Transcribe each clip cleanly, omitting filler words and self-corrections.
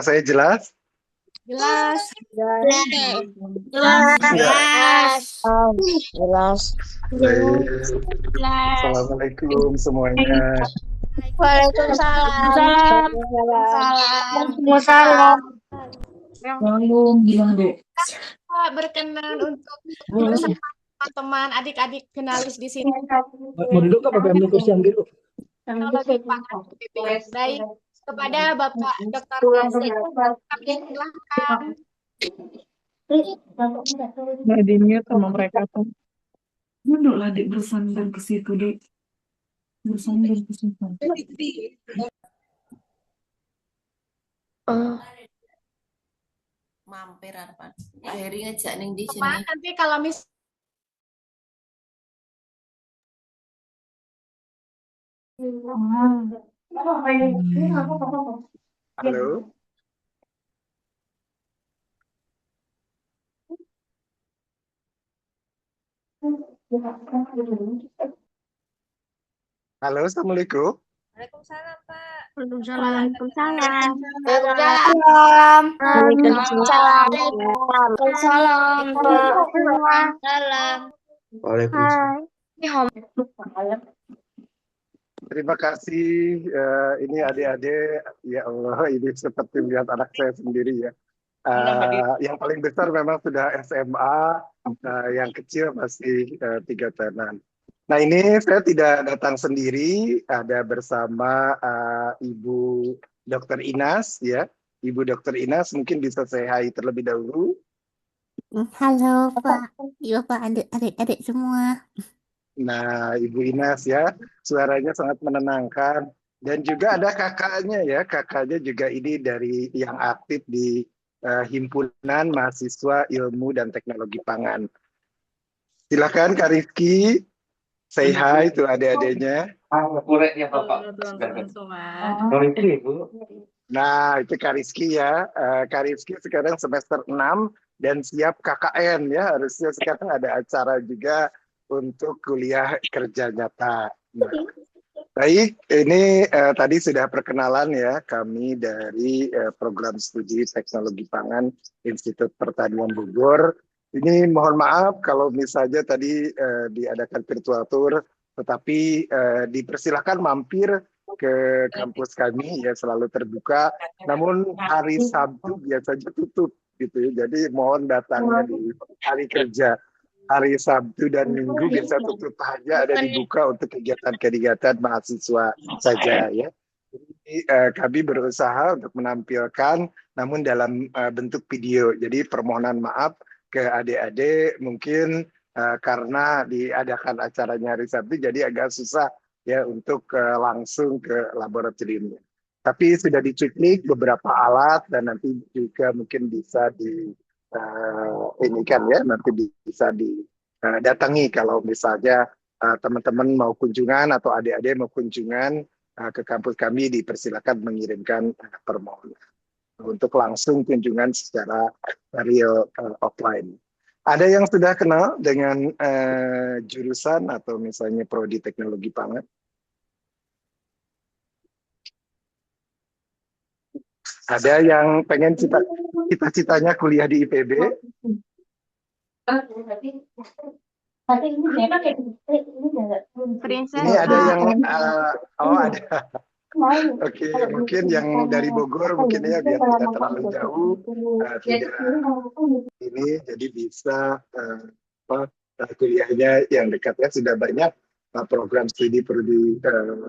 Saya jelas? Jelas. Jelas. Ya. Jelas. Baik. Jelas. Assalamualaikum semuanya. Waalaikumsalam. Salam. Waalaikumsalam. Waalaikumsalam. Belum bilang deh. Pak, berkenan untuk bersama teman-teman adik-adik finalis di sini. Mau duduk apa pengen kursian dulu? Teknologi pangan PBB. Baik, kepada Bapak Dr. Asif, kami silakan. Nggak di mute sama mereka tuh. Duduklah dik bersandar ke situ dik. Bersandar ke situ. Mampir apa? Akhirnya ngejak ning di Pak, sini. nanti kalau Halo. Halo, Assalamualaikum. Waalaikumsalam, Pak. Waalaikumsalam. Waalaikumsalam. Salam. Waalaikumsalam. Terima kasih. Ini adik-adik, ya Allah, ini seperti melihat anak saya sendiri ya. Yang paling besar memang sudah SMA, yang kecil masih 3 tahunan. Nah ini saya tidak datang sendiri, ada bersama Ibu Dr. Inas ya. Ibu Dr. Inas mungkin bisa saya hai terlebih dahulu. Halo Pak, iya Pak, adik-adik semua. Nah Ibu Inas ya, suaranya sangat menenangkan. Dan juga ada kakaknya ya, kakaknya juga ini dari yang aktif di Himpunan Mahasiswa Ilmu dan Teknologi Pangan. Silakan Kak Rizky. Say hi tuh adik-adiknya. Nah, itu Kak Rizky ya. Kak Rizky sekarang semester 6 dan siap KKN ya. Harusnya sekarang ada acara juga untuk kuliah kerja nyata. Nah, baik, ini tadi sudah perkenalan ya kami dari program studi teknologi pangan Institut Pertanian Bogor. Ini mohon maaf kalau misalnya tadi diadakan virtual tour, tetapi dipersilahkan mampir ke kampus kami ya selalu terbuka. Namun hari Sabtu biasanya tutup gitu ya. Jadi mohon datangnya di hari kerja. Hari Sabtu dan Minggu biasa tutup saja, ada dibuka untuk kegiatan-kegiatan mahasiswa saja ya. Jadi kami berusaha untuk menampilkan namun dalam bentuk video. Jadi permohonan maaf ke adik-adik mungkin karena diadakan acaranya hari Sabtu jadi agak susah ya untuk langsung ke laboratoriumnya. Tapi sudah diceklik beberapa alat dan nanti juga mungkin bisa di ini kan ya nanti bisa didatangi kalau misalnya teman-teman mau kunjungan atau adik-adik mau kunjungan ke kampus kami dipersilakan mengirimkan permohonan untuk langsung kunjungan secara real offline. Ada yang sudah kenal dengan jurusan atau misalnya prodi teknologi pangan? Ada yang pengen cita-citanya kuliah di IPB? Ini ada yang ada. Oke, mungkin yang dari Bogor mungkin ya biar tidak terlalu jauh, tidak ini jadi bisa kuliahnya yang dekatnya sudah banyak program studi prodi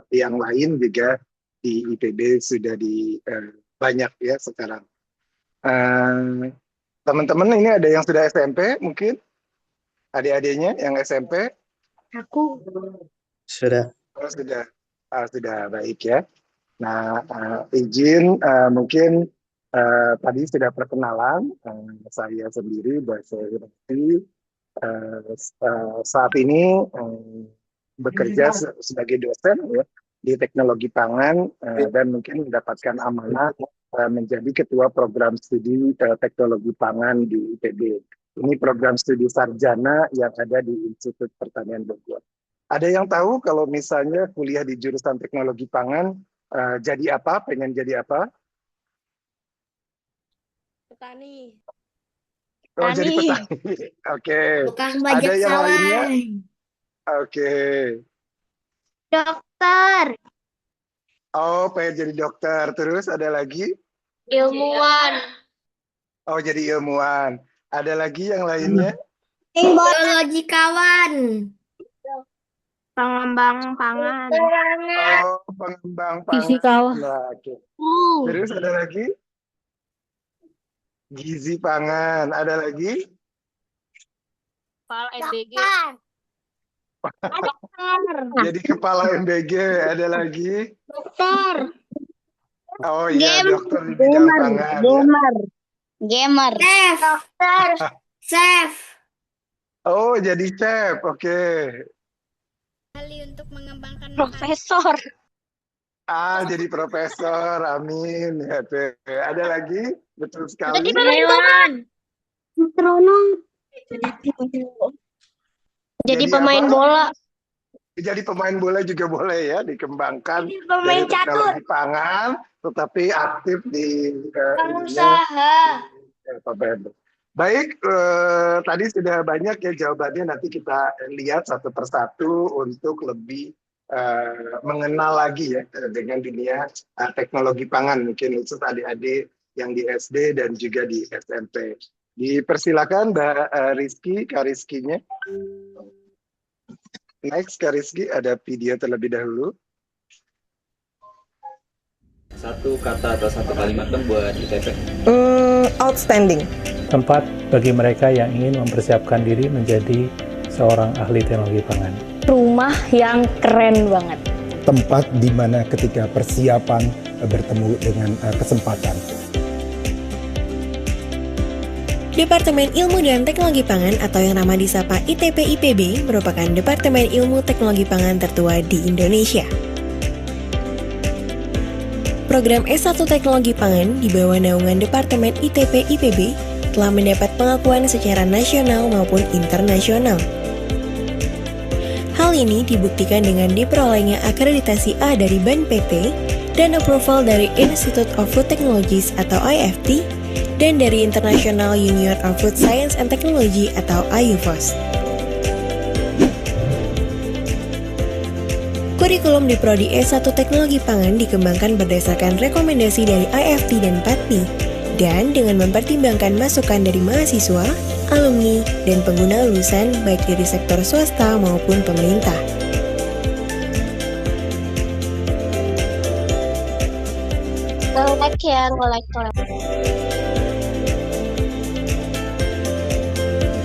yang lain juga di IPB sudah di banyak ya sekarang. Teman-teman ini ada yang sudah SMP mungkin? Adik-adiknya yang SMP? Aku. Sudah. Oh, sudah baik ya. Nah, izin mungkin tadi sudah perkenalan saya sendiri bahasa Indonesia saat ini bekerja sebagai dosen ya di teknologi pangan dan mungkin mendapatkan amanah menjadi ketua program studi teknologi pangan di IPB. Ini program studi sarjana yang ada di Institut Pertanian Bogor. Ada yang tahu kalau misalnya kuliah di jurusan teknologi pangan jadi apa? Pengen jadi apa? petani. Oh, jadi Tani. petani. Oke. Tukang Ada bajak yang lainnya? sawah. Oke. Dokter. Oh, pengen jadi dokter. Terus ada lagi? Ilmuwan. Oh, jadi ilmuwan. Ada lagi yang lainnya? Biologikawan. Pengembang pangan. Oh, pengembang pangan. Fisikawan. Nah, oke. Terus ada lagi? Gizi pangan. Ada lagi? Kepala MBG. Jadi kepala MBG. Ada lagi? Dokter. Oh iya, dokter di bidang pangan. Ya. Gamer. Chef. Dokter. Chef. Oh, jadi chef. Oke. Ahli untuk mengembangkan Profesor. Jadi profesor. Amin. Ya, tuh. Ada lagi? Betul sekali. hewan. Metronom. Jadi pemain apa? bola. Jadi pemain bola juga boleh ya, dikembangkan Jadi pemain dari teknologi pangan, tetapi aktif di Pengusaha. Baik, tadi sudah banyak ya jawabannya. Nanti kita lihat satu persatu untuk lebih mengenal lagi ya dengan dunia teknologi pangan. Mungkin khusus adik-adik yang di SD dan juga di SMP. Dipersilakan Mbak Rizky, Kak Rizky-nya. Next, Kak Rizky, ada video terlebih dahulu. Satu kata atau satu kalimat dong buat ITP. Outstanding. Tempat bagi mereka yang ingin mempersiapkan diri menjadi seorang ahli teknologi pangan. Rumah yang keren banget. Tempat di mana ketika persiapan bertemu dengan kesempatan. Departemen Ilmu dan Teknologi Pangan atau yang nama disapa ITP IPB merupakan Departemen Ilmu Teknologi Pangan tertua di Indonesia. Program S1 Teknologi Pangan di bawah naungan Departemen ITP IPB telah mendapat pengakuan secara nasional maupun internasional. Hal ini dibuktikan dengan diperolehnya akreditasi A dari BANPT dan approval dari Institute of Food Technologies atau IFT dan dari International Union of Food Science and Technology atau IUFOS. Kurikulum di Prodi S1 Teknologi Pangan dikembangkan berdasarkan rekomendasi dari IFT dan PATMI dan dengan mempertimbangkan masukan dari mahasiswa, alumni, dan pengguna lulusan baik dari sektor swasta maupun pemerintah.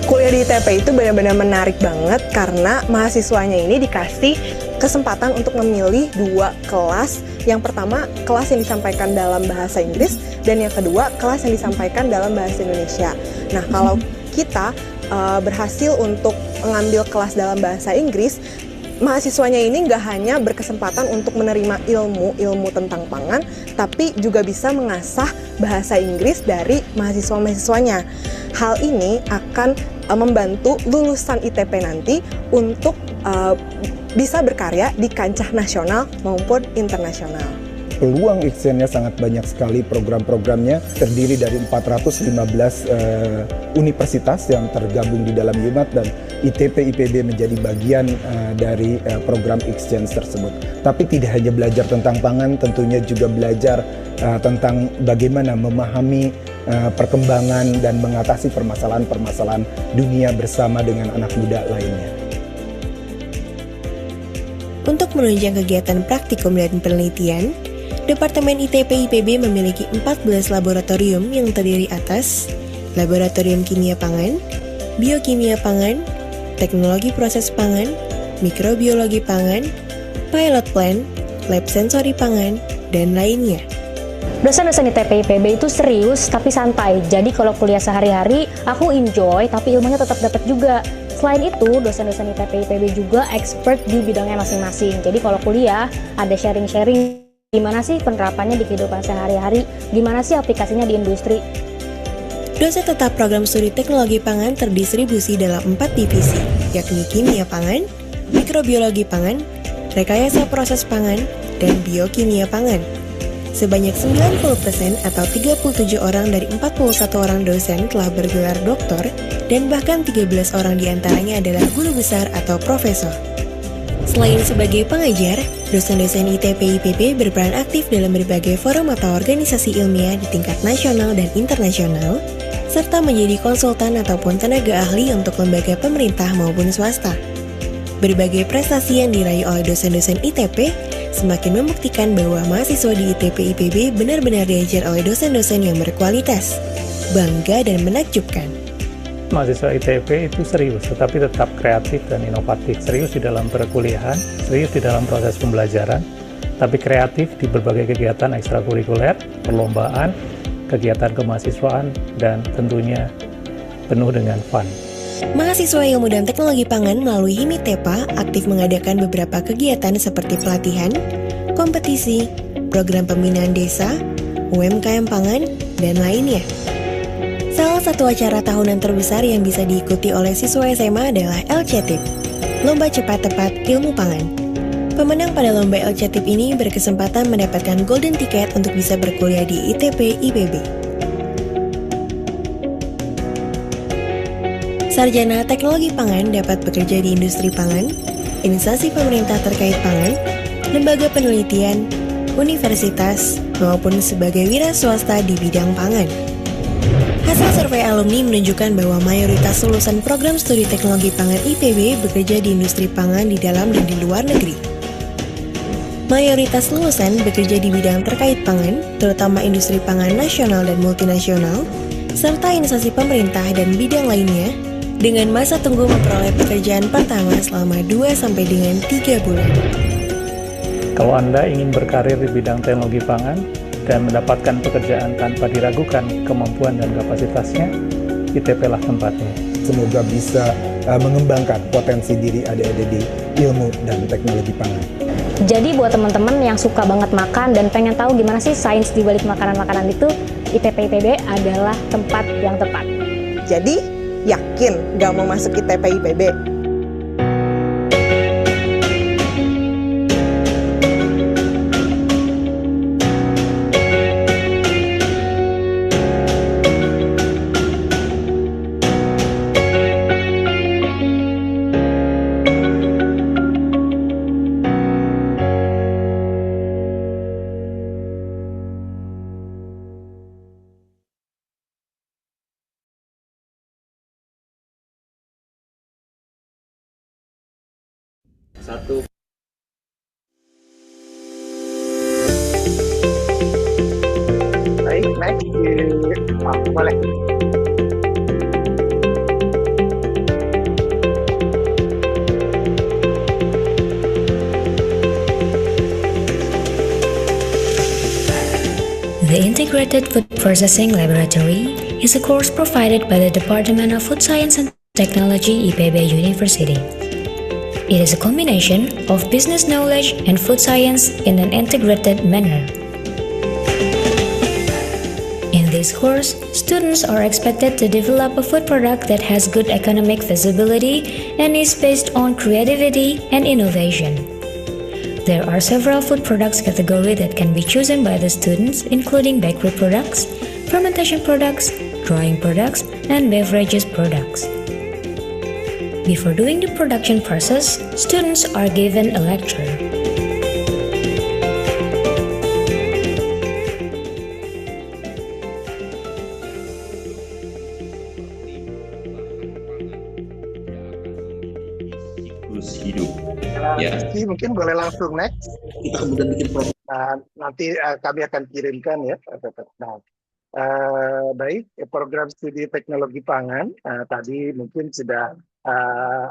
Kuliah di ITP itu benar-benar menarik banget karena mahasiswanya ini dikasih kesempatan untuk memilih dua kelas. Yang pertama, kelas yang disampaikan dalam bahasa Inggris, dan yang kedua, kelas yang disampaikan dalam bahasa Indonesia. Nah, kalau kita berhasil untuk mengambil kelas dalam bahasa Inggris, mahasiswanya ini nggak hanya berkesempatan untuk menerima ilmu tentang pangan, tapi juga bisa mengasah bahasa Inggris dari mahasiswa-mahasiswanya. Hal ini akan membantu lulusan ITP nanti untuk bisa berkarya di kancah nasional maupun internasional. Peluang exchange-nya sangat banyak sekali, program-programnya terdiri dari 415 universitas yang tergabung di dalam UMAT dan ITP IPB menjadi bagian dari program exchange tersebut. Tapi tidak hanya belajar tentang pangan, tentunya juga belajar tentang bagaimana memahami perkembangan dan mengatasi permasalahan-permasalahan dunia bersama dengan anak muda lainnya. Untuk menunjang kegiatan praktikum dan penelitian, Departemen ITP IPB memiliki 14 laboratorium yang terdiri atas Laboratorium Kimia Pangan, Biokimia Pangan, Teknologi Proses Pangan, Mikrobiologi Pangan, Pilot Plant, Lab Sensori Pangan, dan lainnya. Dosen-dosen ITP IPB itu serius tapi santai. Jadi kalau kuliah sehari-hari, aku enjoy tapi ilmunya tetap dapat juga. Selain itu, dosen-dosen ITP IPB juga expert di bidangnya masing-masing. Jadi kalau kuliah, ada sharing-sharing gimana sih penerapannya di kehidupan sehari-hari, gimana sih aplikasinya di industri. Dosen tetap program studi teknologi pangan terdistribusi dalam 4 divisi, yakni kimia pangan, mikrobiologi pangan, rekayasa proses pangan, dan biokimia pangan. Sebanyak 90% atau 37 orang dari 41 orang dosen telah bergelar doktor dan bahkan 13 orang diantaranya adalah guru besar atau profesor. Selain sebagai pengajar, dosen-dosen ITP IPB berperan aktif dalam berbagai forum atau organisasi ilmiah di tingkat nasional dan internasional, serta menjadi konsultan ataupun tenaga ahli untuk lembaga pemerintah maupun swasta. Berbagai prestasi yang diraih oleh dosen-dosen ITP semakin membuktikan bahwa mahasiswa di ITP IPB benar-benar diajar oleh dosen-dosen yang berkualitas, bangga dan menakjubkan. Mahasiswa ITP itu serius, tetapi tetap kreatif dan inovatif. Serius di dalam perkuliahan, serius di dalam proses pembelajaran, tapi kreatif di berbagai kegiatan ekstrakurikuler, perlombaan, kegiatan kemahasiswaan, dan tentunya penuh dengan fun. Mahasiswa Ilmu dan Teknologi Pangan melalui HIMITEPA aktif mengadakan beberapa kegiatan seperti pelatihan, kompetisi, program pembinaan desa, UMKM pangan, dan lainnya. Salah satu acara tahunan terbesar yang bisa diikuti oleh siswa SMA adalah LCTIP, Lomba Cepat Tepat Ilmu Pangan. Pemenang pada Lomba LCTIP ini berkesempatan mendapatkan golden ticket untuk bisa berkuliah di ITP IPB. Sarjana Teknologi Pangan dapat bekerja di industri pangan, instansi pemerintah terkait pangan, lembaga penelitian, universitas, maupun sebagai wira swasta di bidang pangan. Hasil survei alumni menunjukkan bahwa mayoritas lulusan program studi teknologi pangan IPB bekerja di industri pangan di dalam dan di luar negeri. Mayoritas lulusan bekerja di bidang terkait pangan, terutama industri pangan nasional dan multinasional, serta instansi pemerintah dan bidang lainnya, dengan masa tunggu memperoleh pekerjaan pertama selama 2 sampai dengan 3 bulan. Kalau Anda ingin berkarir di bidang teknologi pangan dan mendapatkan pekerjaan tanpa diragukan kemampuan dan kapasitasnya, ITP lah tempatnya. Semoga bisa mengembangkan potensi diri adik-adik di ilmu dan teknologi pangan. Jadi buat teman-teman yang suka banget makan dan pengen tahu gimana sih sains di balik makanan-makanan itu, ITP IPB adalah tempat yang tepat. Jadi, yakin gak mau masuk ITP IPB? Satu. Baik, next. Boleh. The Integrated Food Processing Laboratory is a course provided by the Department of Food Science and Technology IPB University. It is a combination of business knowledge and food science in an integrated manner. In this course, students are expected to develop a food product that has good economic feasibility and is based on creativity and innovation. There are several food products categories that can be chosen by the students, including bakery products, fermentation products, drying products, and beverages products. Before doing the production process, students are given a lecture. Ya. Mungkin boleh langsung next. Kita kemudian bikin program. Nanti kami akan kirimkan ya. Nah, baik, program studi teknologi pangan tadi mungkin sudah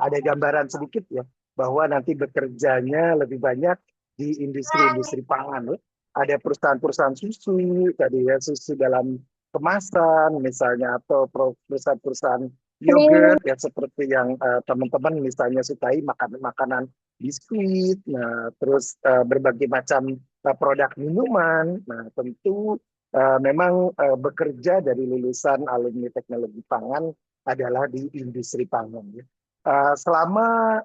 ada gambaran sedikit ya bahwa nanti bekerjanya lebih banyak di industri-industri pangan. Ya. Ada perusahaan-perusahaan susu tadi ya, susu dalam kemasan misalnya, atau perusahaan-perusahaan yogurt yang seperti yang teman-teman misalnya sukai makanan biskuit, nah terus berbagai macam produk minuman. Nah tentu memang bekerja dari lulusan alumni teknologi pangan adalah di industri pangan. Ya. Selama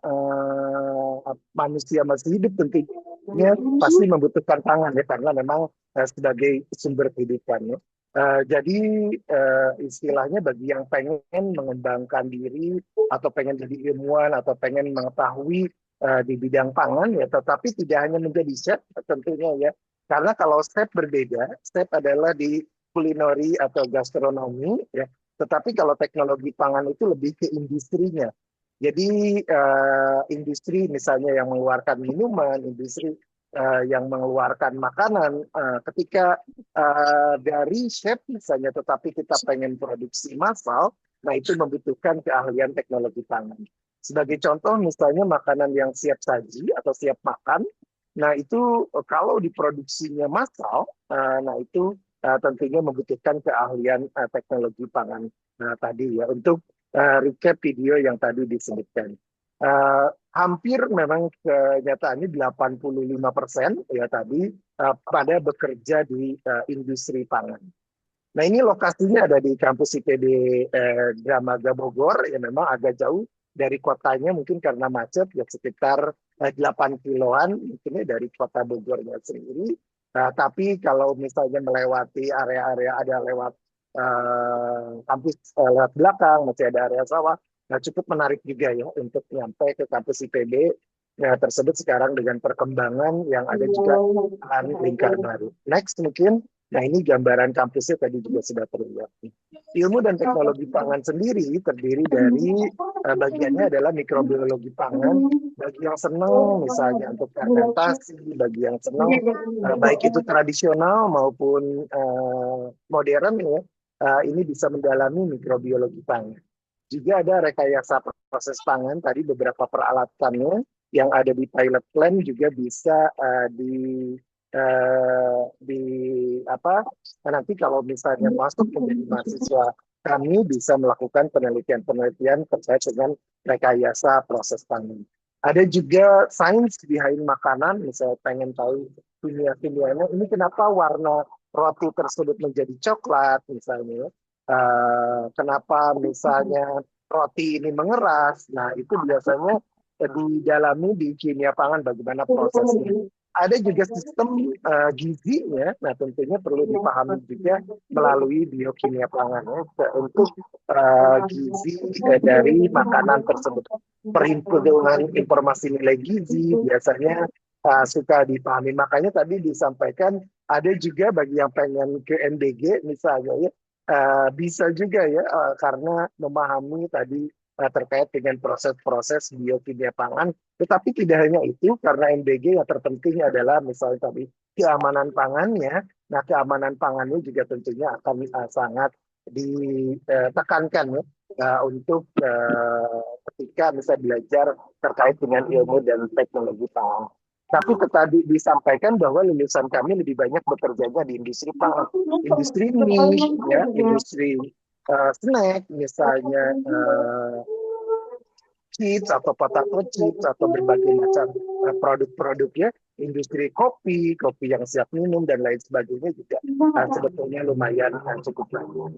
manusia masih hidup tentunya pasti membutuhkan pangan ya, karena memang sebagai sumber kehidupan. Ya. Jadi istilahnya bagi yang pengen mengembangkan diri atau pengen jadi ilmuwan atau pengen mengetahui di bidang pangan ya, tetapi tidak hanya menjadi chef tentunya ya, karena kalau chef berbeda, chef adalah di kulineri atau gastronomi ya, tetapi kalau teknologi pangan itu lebih ke industrinya. Jadi industri misalnya yang mengeluarkan minuman, industri yang mengeluarkan makanan, ketika dari chef misalnya, tetapi kita pengen produksi massal, nah itu membutuhkan keahlian teknologi pangan. Sebagai contoh misalnya makanan yang siap saji atau siap makan, nah itu kalau diproduksinya massal, nah itu tentunya membutuhkan keahlian teknologi pangan tadi ya. Untuk recap video yang tadi disebutkan. Hampir memang kenyataannya 85% ya tadi pada bekerja di industri pangan. Nah ini lokasinya ada di kampus IPB Dramaga Bogor, ya memang agak jauh dari kotanya mungkin karena macet ya, sekitar 8 kiloan mungkin dari kota Bogornya sendiri. Tapi kalau misalnya melewati area-area ada lewat kampus lewat belakang, masih ada area sawah, nah cukup menarik juga ya untuk nyampe ke kampus IPB tersebut sekarang dengan perkembangan yang ada juga lingkar baru. Next mungkin, nah ini gambaran kampusnya tadi juga sudah terlihat. Ilmu dan teknologi pangan sendiri terdiri dari bagiannya adalah mikrobiologi pangan, bagi yang senang misalnya untuk fermentasi, bagi yang senang baik itu tradisional maupun modern ya, ini bisa mendalami mikrobiologi pangan. Juga ada rekayasa proses pangan, tadi beberapa peralatannya yang ada di pilot plan juga bisa nanti kalau misalnya masuk menjadi mahasiswa kami bisa melakukan penelitian-penelitian terkait dengan rekayasa proses pangan. Ada juga sains behind makanan, misalnya pengen tahu kimia-kimianya, ini kenapa warna roti tersebut menjadi coklat misalnya, kenapa misalnya roti ini mengeras, nah itu biasanya didalami di kimia pangan bagaimana prosesnya. Ada juga sistem gizinya, nah tentunya perlu dipahami juga melalui biokimia pangan ya, untuk gizi dari makanan tersebut. Perhimpunan informasi nilai gizi biasanya suka dipahami, makanya tadi disampaikan ada juga bagi yang pengen ke MBG misalnya ya, bisa juga ya karena memahami tadi terkait dengan proses-proses biokimia pangan. Tetapi tidak hanya itu, karena MBG yang terpenting adalah misalnya tadi keamanan pangannya. Nah keamanan pangannya juga tentunya akan sangat ditekankan ya untuk ketika misalnya belajar terkait dengan ilmu dan teknologi pangan. Tapi tadi disampaikan bahwa lulusan kami lebih banyak bekerjanya di industri pangan, industri mie, ya, industri snack, misalnya chips atau potato chips atau berbagai macam produk-produk ya, industri kopi yang siap minum dan lain sebagainya juga sebetulnya lumayan cukup banyak.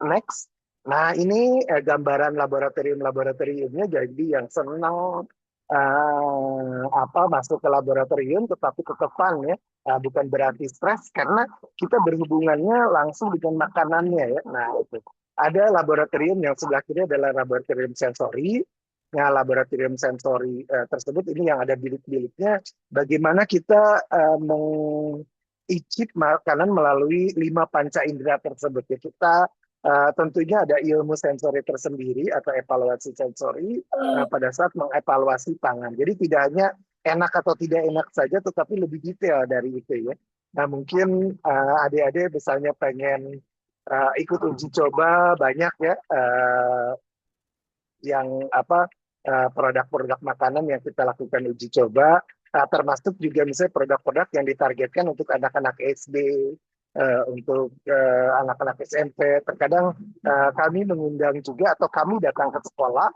Next. Nah ini gambaran laboratoriumnya, jadi yang senang masuk ke laboratorium tetapi tetap fun ya, bukan berarti stres karena kita berhubungannya langsung dengan makanannya ya. Nah itu ada laboratorium yang sebelah kiri adalah laboratorium sensori. Nah laboratorium sensori tersebut ini yang ada bilik-biliknya, bagaimana kita mengicip makanan melalui 5 panca indera tersebut ya. Kita tentunya ada ilmu sensori tersendiri atau evaluasi sensori pada saat mengevaluasi pangan. Jadi tidak hanya enak atau tidak enak saja, tetapi lebih detail dari itu ya. Nah mungkin adik-adik misalnya pengen ikut uji coba banyak ya, yang produk-produk makanan yang kita lakukan uji coba, termasuk juga misalnya produk-produk yang ditargetkan untuk anak-anak SD. Untuk anak-anak SMP, terkadang kami mengundang juga atau kami datang ke sekolah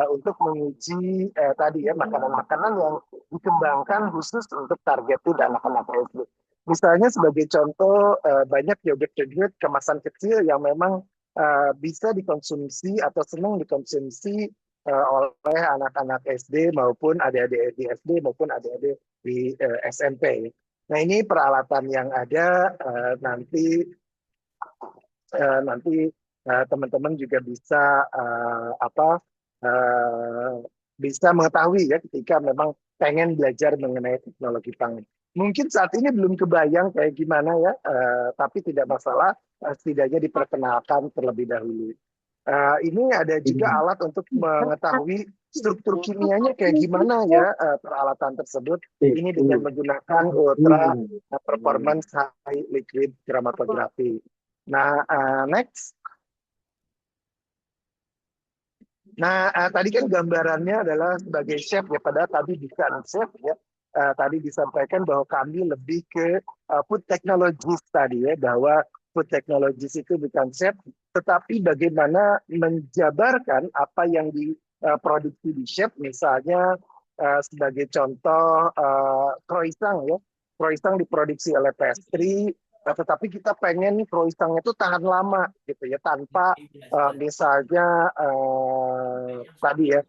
untuk menguji tadi ya makanan-makanan yang dikembangkan khusus untuk target itu anak-anak SD. Misalnya sebagai contoh banyak yogurt kemasan kecil yang memang bisa dikonsumsi atau senang dikonsumsi oleh anak-anak SD maupun adik-adik di SD maupun adik-adik di SMP. Nah, ini peralatan yang ada nanti teman-teman juga bisa eh, bisa mengetahui ya ketika memang pengen belajar mengenai teknologi pangan. Mungkin saat ini belum kebayang kayak gimana ya, tapi tidak masalah, setidaknya diperkenalkan terlebih dahulu. Ini ada juga alat untuk mengetahui struktur kimianya kayak gimana ya peralatan tersebut. Ini dengan menggunakan ultra performance high liquid chromatography. Nah, next. Nah, tadi kan gambarannya adalah sebagai chef ya, padahal tadi bukan chef ya. Tadi disampaikan bahwa kami lebih ke food technologist tadi ya, bahwa food technologist itu bukan chef, tetapi bagaimana menjabarkan apa yang diproduksi di chef, misalnya sebagai contoh croissant ya, croissant diproduksi oleh pastry, tetapi kita pengen croissantnya itu tahan lama gitu ya, tanpa misalnya tadi ya,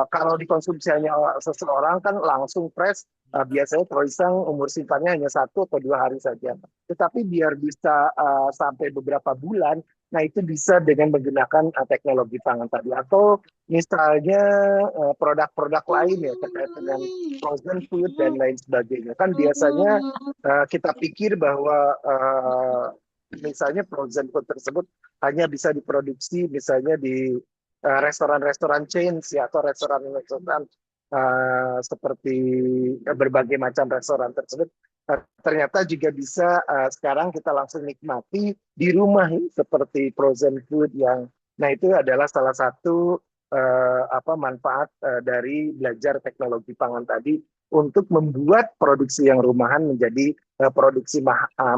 kalau dikonsumsi hanya seseorang kan langsung fresh, biasanya croissant umur simpannya hanya 1 atau 2 hari saja. Tetapi biar bisa sampai beberapa bulan, nah itu bisa dengan menggunakan teknologi pangan tadi. Atau misalnya produk-produk lain ya terkait dengan frozen food dan lain sebagainya. Kan biasanya kita pikir bahwa misalnya frozen food tersebut hanya bisa diproduksi misalnya di restoran-restoran chains ya, atau restoran-restoran seperti berbagai macam restoran tersebut. Ternyata juga bisa sekarang kita langsung nikmati di rumah seperti frozen food yang, nah itu adalah salah satu manfaat dari belajar teknologi pangan tadi untuk membuat produksi yang rumahan menjadi produksi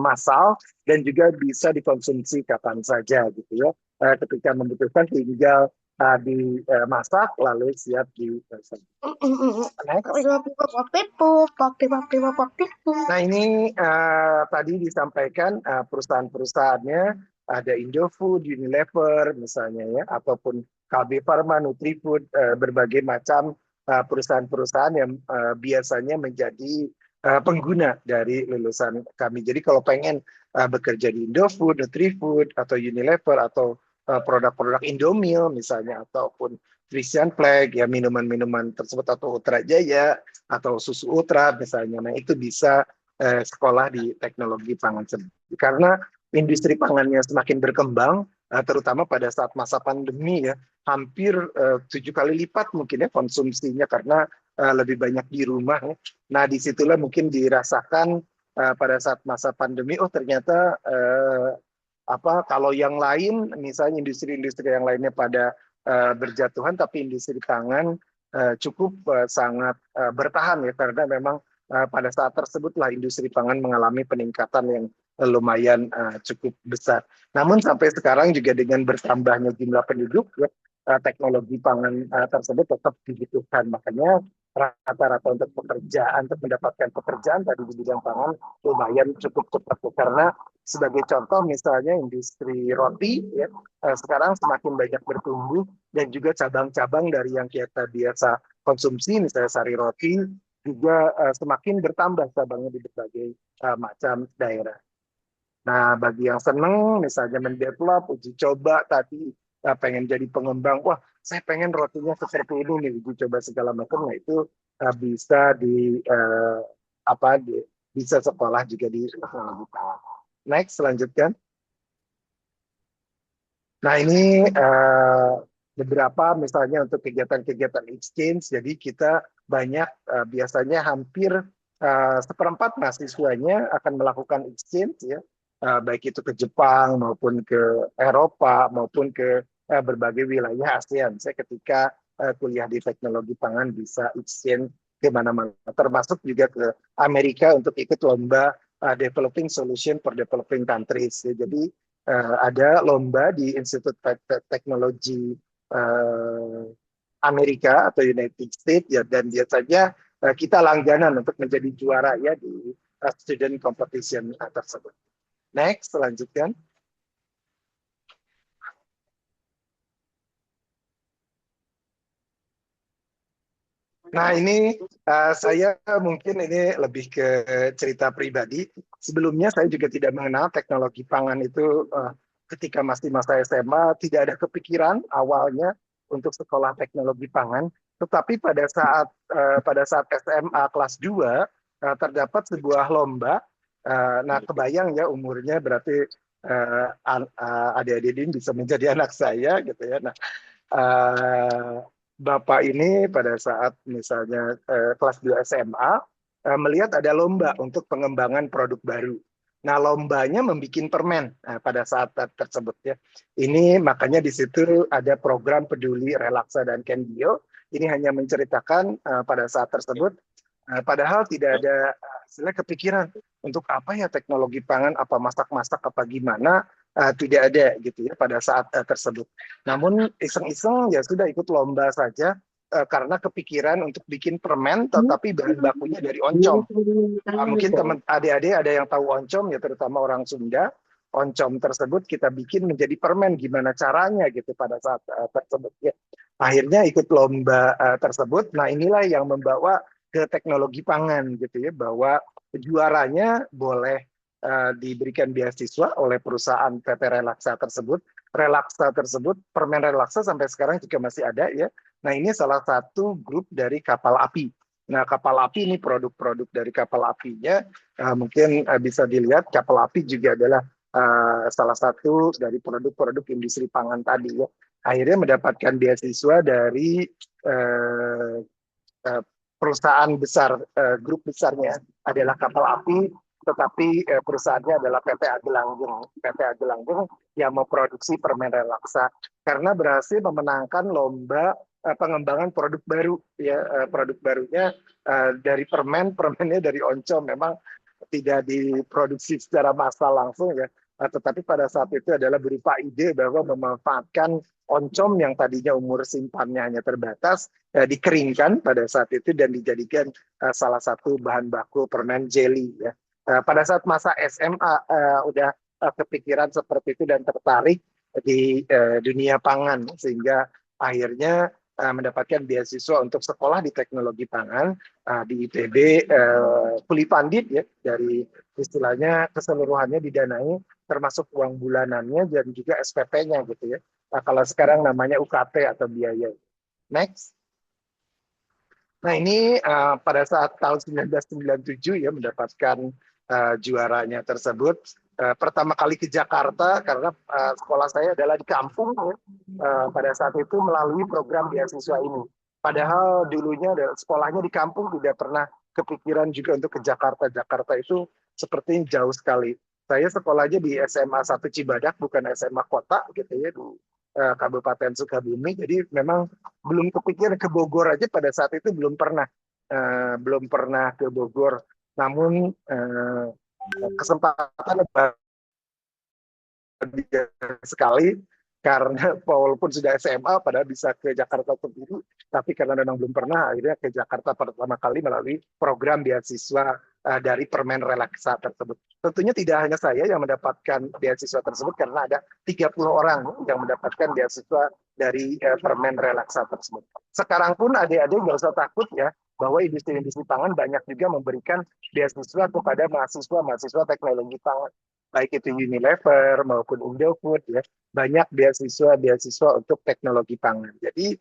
massal dan juga bisa dikonsumsi kapan saja gitu ya. Ketika membutuhkan tinggal dimasak lalu siap di Nah, ini tadi disampaikan perusahaan-perusahaannya ada Indofood, Unilever misalnya ya, ataupun KB Pharma, Nutrifood, berbagai macam perusahaan-perusahaan yang biasanya menjadi pengguna dari lulusan kami. Jadi kalau pengen bekerja di Indofood, Nutrifood, atau Unilever, atau produk-produk Indomil misalnya, ataupun Frisian Flag ya, minuman-minuman tersebut, atau Ultra Jaya atau susu Ultra misalnya, nah itu bisa sekolah di teknologi pangan karena industri pangannya semakin berkembang, terutama pada saat masa pandemi ya, hampir 7 kali lipat mungkin ya konsumsinya karena lebih banyak di rumah ya. Nah disitulah mungkin dirasakan pada saat masa pandemi, oh ternyata kalau yang lain, misalnya industri-industri yang lainnya pada berjatuhan, tapi industri pangan cukup sangat bertahan ya, karena memang pada saat tersebutlah industri pangan mengalami peningkatan yang lumayan cukup besar. Namun sampai sekarang juga dengan bertambahnya jumlah penduduk, teknologi pangan tersebut tetap dibutuhkan. Makanya rata-rata untuk pekerjaan, untuk mendapatkan pekerjaan tadi di bidang pangan lumayan cukup cepat karena sebagai contoh misalnya industri roti ya, sekarang semakin banyak bertumbuh, dan juga cabang-cabang dari yang kita biasa konsumsi misalnya sari roti juga semakin bertambah cabangnya di berbagai macam daerah. Nah, bagi yang senang misalnya mendevelop, uji coba tadi, pengen jadi pengembang, wah saya pengen rotinya seperti ini nih, uji coba segala macam, nah itu bisa bisa sekolah juga di teknologi pangan. Next, lanjutkan. Nah, ini beberapa misalnya untuk kegiatan-kegiatan exchange, jadi kita banyak biasanya hampir 1/4 mahasiswanya akan melakukan exchange ya, baik itu ke Jepang maupun ke Eropa maupun ke berbagai wilayah ASEAN. Saya ketika kuliah di teknologi pangan bisa exchange ke mana-mana, termasuk juga ke Amerika untuk ikut lomba developing solution for developing countries. Ya, jadi ada lomba di Institute Teknologi Amerika atau United States ya, dan biasanya kita langganan untuk menjadi juara ya di student competition tersebut. Next, lanjutkan. Nah, ini saya mungkin ini lebih ke cerita pribadi. Sebelumnya saya juga tidak mengenal teknologi pangan itu ketika masih masa SMA, tidak ada kepikiran awalnya untuk sekolah teknologi pangan. Tetapi pada saat SMA kelas 2 terdapat sebuah lomba. Nah, kebayang ya umurnya berarti adik-adik ini bisa menjadi anak saya gitu ya. Nah, Bapak ini pada saat misalnya kelas 2 SMA melihat ada lomba untuk pengembangan produk baru. Nah, lombanya membuat permen pada saat tersebut ya. Ini makanya di situ ada program peduli relaksa dan Kenbio. Ini hanya menceritakan pada saat tersebut, padahal tidak ada istilah kepikiran untuk apa ya teknologi pangan, apa masak-masak, apa gimana. Tidak ada gitu ya pada saat tersebut. Namun iseng-iseng ya sudah ikut lomba saja karena kepikiran untuk bikin permen, tetapi bahan bakunya dari oncom. Mungkin teman adik-adik ada yang tahu oncom ya, terutama orang Sunda. Oncom tersebut kita bikin menjadi permen, gimana caranya gitu pada saat tersebut ya. Akhirnya ikut lomba tersebut. Nah, inilah yang membawa ke teknologi pangan gitu ya, bahwa juaranya boleh diberikan beasiswa oleh perusahaan PT Relaksa tersebut. Relaksa tersebut, permen Relaksa sampai sekarang juga masih ada ya. Nah, ini salah satu grup dari kapal api. Nah, kapal api ini produk-produk dari kapal apinya mungkin bisa dilihat, kapal api juga adalah salah satu dari produk-produk industri pangan tadi ya. Akhirnya mendapatkan beasiswa dari perusahaan besar, grup besarnya adalah kapal api, tetapi perusahaannya adalah PT Agelanggeng yang memproduksi permen Relaksa karena berhasil memenangkan lomba pengembangan produk baru ya. Produk barunya dari permennya dari oncom, memang tidak diproduksi secara massal langsung ya, tetapi pada saat itu adalah berupa ide bahwa memanfaatkan oncom yang tadinya umur simpannya hanya terbatas dikeringkan pada saat itu dan dijadikan salah satu bahan baku permen jelly ya. Pada saat masa SMA udah kepikiran seperti itu dan tertarik di dunia pangan, sehingga akhirnya mendapatkan beasiswa untuk sekolah di teknologi pangan di IPB, fully funded ya, dari istilahnya keseluruhannya didanai termasuk uang bulanannya dan juga SPP-nya gitu ya. Nah, kalau sekarang namanya UKT atau biaya. Next. Nah, ini pada saat tahun 1997 ya mendapatkan juaranya tersebut. Pertama kali ke Jakarta karena sekolah saya adalah di kampung ya. Pada saat itu melalui program beasiswa ini. Padahal dulunya sekolahnya di kampung, tidak pernah kepikiran juga untuk ke Jakarta. Jakarta itu sepertinya jauh sekali. Saya sekolahnya di SMA 1 Cibadak, bukan SMA kota gitu ya, di Kabupaten Sukabumi. Jadi memang belum kepikiran ke Bogor aja pada saat itu belum pernah ke Bogor. Namun kesempatan sekali karena walaupun sudah SMA padahal bisa ke Jakarta sendiri, tapi karena memang belum pernah, akhirnya ke Jakarta pertama kali melalui program beasiswa dari permen Relaksa tersebut. Tentunya tidak hanya saya yang mendapatkan beasiswa tersebut, karena ada 30 orang yang mendapatkan beasiswa dari permen Relaksa tersebut. Sekarang pun adik-adik nggak usah takut ya, bahwa industri-industri pangan banyak juga memberikan beasiswa kepada mahasiswa teknologi pangan, baik itu Unilever maupun Indofood ya, banyak beasiswa untuk teknologi pangan. Jadi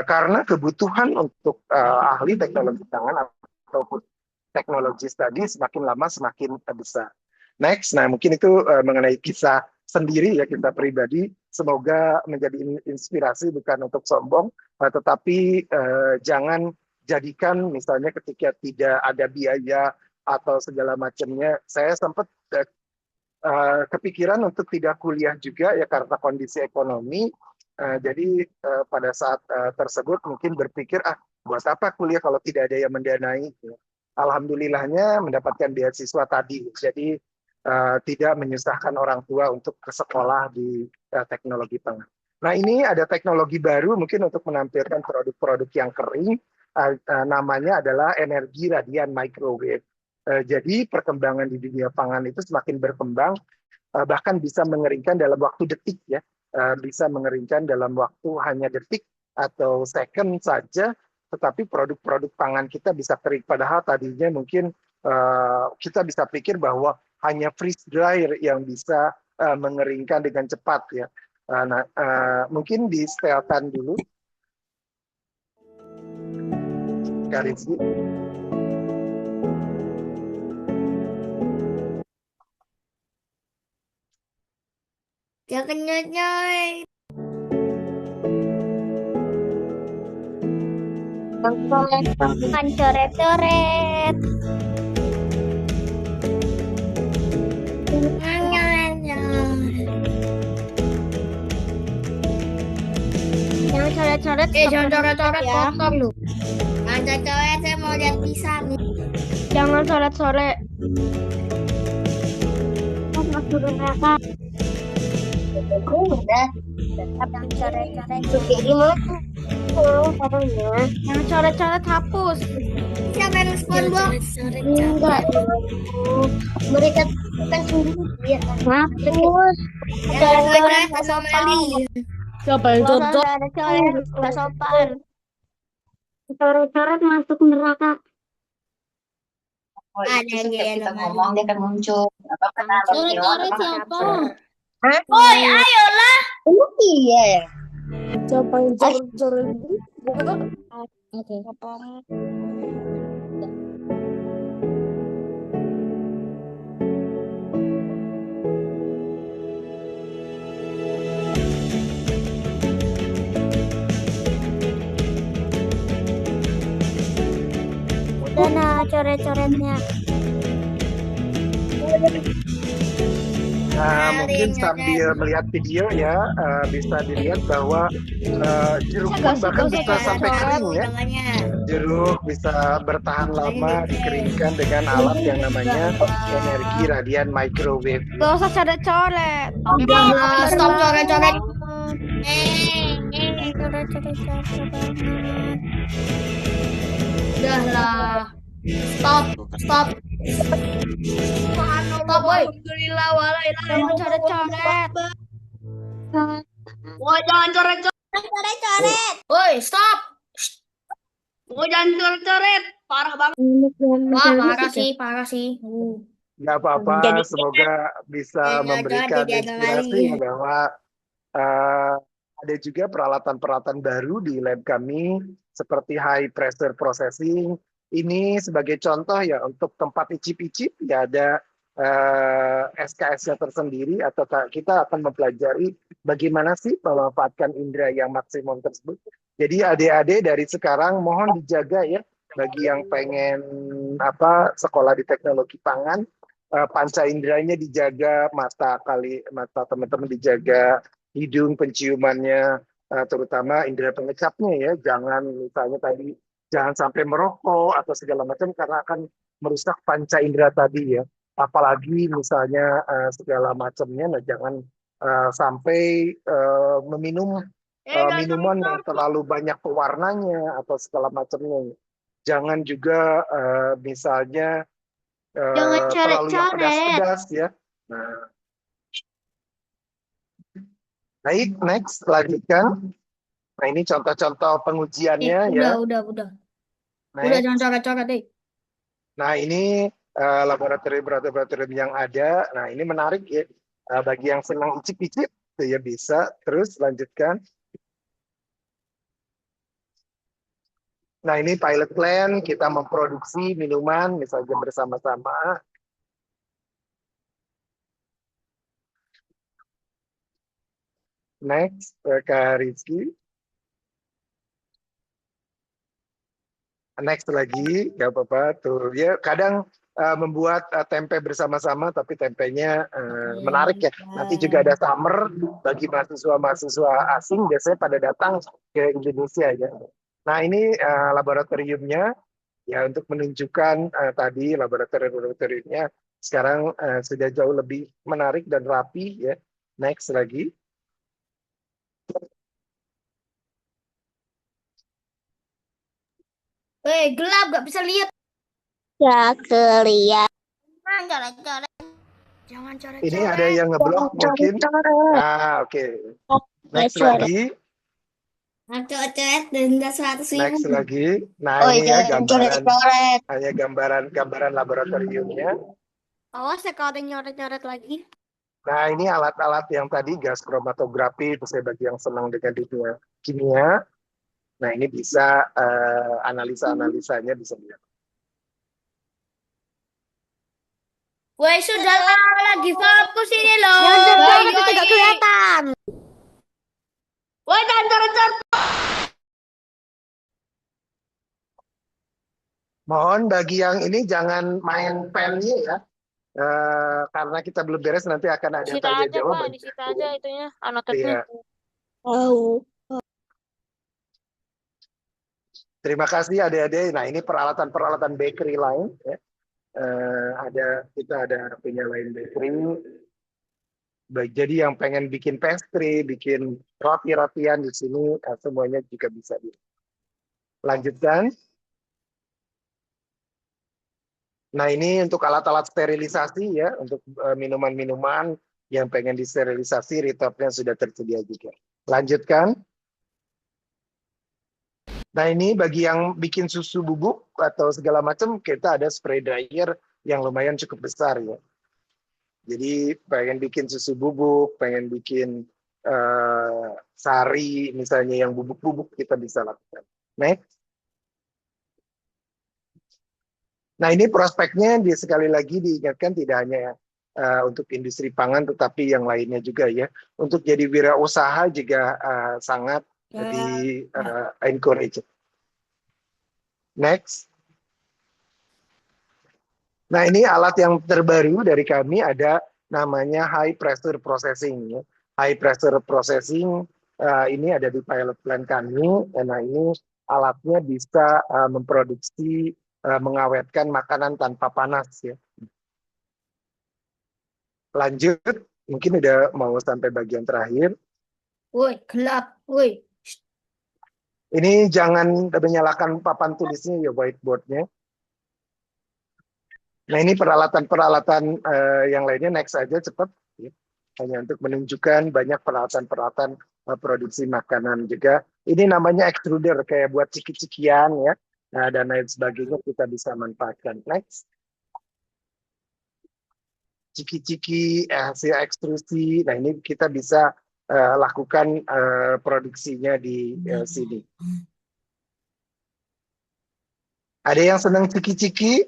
karena kebutuhan untuk ahli teknologi pangan ataupun teknologis tadi semakin lama semakin besar. Next, nah mungkin itu mengenai kisah sendiri ya, kita pribadi. Semoga menjadi inspirasi, bukan untuk sombong, tetapi jangan jadikan misalnya ketika tidak ada biaya atau segala macamnya. Saya sempat kepikiran untuk tidak kuliah juga ya karena kondisi ekonomi. Jadi pada saat tersebut mungkin berpikir buat apa kuliah kalau tidak ada yang mendanai. Alhamdulillahnya mendapatkan beasiswa tadi. Jadi tidak menyusahkan orang tua untuk ke sekolah di teknologi pangan. Nah, ini ada teknologi baru mungkin untuk menampilkan produk-produk yang kering. Namanya adalah energi radian microwave. Jadi perkembangan di dunia pangan itu semakin berkembang, bahkan bisa mengeringkan dalam waktu detik ya, bisa mengeringkan dalam waktu hanya detik atau second saja, tetapi produk-produk pangan kita bisa kering. Padahal tadinya mungkin kita bisa pikir bahwa hanya freeze dryer yang bisa mengeringkan dengan cepat ya. Mungkin di setelkan dulu, Karizki. Jangan nyoy. Jangan coret-coret. Jangan coret-coret. Jangan coret-coret kotor lu. Jangan coret-coret, saya mau lihat pisang. Jangan coret-coret. Masuk neraka. Udah. Jangan coret-coret. Gimana tuh? Yang coret-coret hapus. Siapa yang SpongeBob? Enggak. Mereka kan sendiri. Hapus. Coret-coret sopan. Siapa yang contoh? Coret nggak sopan. Coret-coret masuk neraka. Ada yang kita ngomong dia akan muncul. Coret-coret siapa? Woi, ayolah. Iya ya. Siapa yang coret-coret? Oke. Udah nah coret-coretnya. Mungkin sambil melihat video ya, bisa dilihat bahwa jeruk pun bahkan bisa sampai kering ya. Jeruk bisa bertahan lama dikeringkan dengan alat yang namanya energi radian microwave. Gak usah coret-coret. Stop coret-coret. Coret-coret. Udah lah. Stop. Stop, boy. Alhamdulillah, jangan coret-coret. Woi, jangan coret-coret. Coret-coret. Woi, stop. Woi, jangan coret-coret. Parah banget. Wah, parah sih. Nggak apa-apa, semoga bisa memberikan inspirasi bahwa ada juga peralatan-peralatan baru di lab kami seperti high pressure processing. Ini sebagai contoh ya untuk tempat icip-icip ya ada SKS-nya tersendiri atau kita akan mempelajari bagaimana sih memanfaatkan indera yang maksimum tersebut. Jadi adik-adik dari sekarang mohon dijaga ya bagi yang pengen sekolah di teknologi pangan, panca inderanya dijaga, mata teman-teman dijaga, hidung penciumannya, terutama indera pengecapnya ya, jangan misalnya tadi jangan sampai merokok atau segala macam karena akan merusak panca indera tadi ya. Apalagi misalnya segala macamnya, nah jangan sampai meminum minuman yang terlalu banyak pewarnanya atau segala macamnya. Jangan juga misalnya terlalu yang pedas-pedas ya. Nah. Baik, next lanjutkan. Nah ini contoh-contoh pengujiannya ya. Udah. Next. Udah jangan coret-coret deh. Nah ini laboratorium yang ada. Nah ini menarik ya. Bagi yang senang icip-icip ya bisa. Terus lanjutkan. Nah ini pilot plan, kita memproduksi minuman misalnya bersama-sama. Next, Kak Rizky. Next lagi, nggak apa-apa. Tuh ya, kadang membuat tempe bersama-sama, tapi tempenya menarik ya. Nanti juga ada summer bagi mahasiswa-mahasiswa asing, biasanya pada datang ke Indonesia ya. Nah ini laboratoriumnya ya untuk menunjukkan tadi laboratoriumnya sekarang sudah jauh lebih menarik dan rapi ya. Next lagi. Gelap, gak bisa lihat. Ya, kelihatan. Jangan coret-coret. Ini ada yang ngeblok mungkin. Nah, oke. Next lagi. Coret-coret denda 100.000. Next lagi. Nah, Oh ini ya iya, coret-coret. hanya gambaran laboratoriumnya. Awas ya kalau ada nyoret-nyoret lagi. Nah, ini alat-alat yang tadi gas kromatografi, itu saya bagi yang senang dengan dunia kimia. Nah, ini bisa analisa-analisanya bisa dilihat. Woi, sudah lagi fokus ini loh. Yang coret itu gak kelihatan. Woi, jangan coret-coret. Mohon bagi yang ini jangan main pennya ya. Karena kita belum beres nanti akan ada Disita tanya aja, jawab. Pak. Disita aja itunya, annotate-nya. Iya. Oh. Terima kasih adik-adik. Nah, ini peralatan-peralatan bakery lain ya. Kita ada punya lain bakery. Baik, jadi yang pengen bikin pastry, bikin roti-rotian di sini, semuanya juga bisa dilanjutkan. Nah, ini untuk alat-alat sterilisasi ya, untuk minuman-minuman yang pengen disterilisasi, retopnya sudah tersedia juga. Lanjutkan. Nah, ini bagi yang bikin susu bubuk atau segala macam, kita ada spray dryer yang lumayan cukup besar ya. Jadi pengen bikin susu bubuk, pengen bikin sari misalnya yang bubuk-bubuk kita bisa lakukan. Next. Nah, ini prospeknya sekali lagi diingatkan tidak hanya untuk industri pangan tetapi yang lainnya juga ya. Untuk jadi wirausaha juga sangat di encourage. Next. Nah, ini alat yang terbaru dari kami ada namanya high pressure processing. Ya. High pressure processing ini ada di pilot plant kami. Nah, ini alatnya bisa memproduksi, mengawetkan makanan tanpa panas. Ya. Lanjut, mungkin udah mau sampai bagian terakhir. Woi, gelap. Woi. Ini jangan menyalakan papan tulisnya ya, whiteboardnya. Nah, ini peralatan-peralatan yang lainnya, next aja cepat. Ya. Hanya untuk menunjukkan banyak peralatan-peralatan produksi makanan juga. Ini namanya extruder, kayak buat ciki-cikian ya. Nah, dan lain sebagainya kita bisa manfaatkan. Next. Ciki-ciki, hasil ekstrusi. Nah, ini kita bisa lakukan produksinya di sini. Ada yang senang ciki-ciki?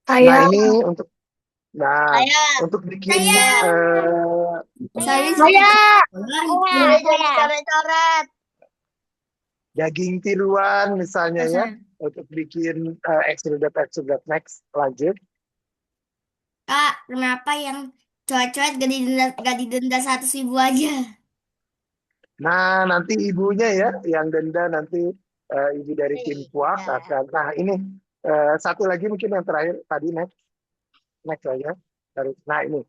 Nah, ini untuk bikin Coret-coret. daging tiruan misalnya ya, untuk bikin extruded. Next, lanjut. Kak, kenapa yang coret-coret gak didenda 100.000 aja? Nah, nanti ibunya ya, yang denda nanti ibu dari tim puak akan. Nah, ini satu lagi mungkin yang terakhir tadi next aja. Nah, ini.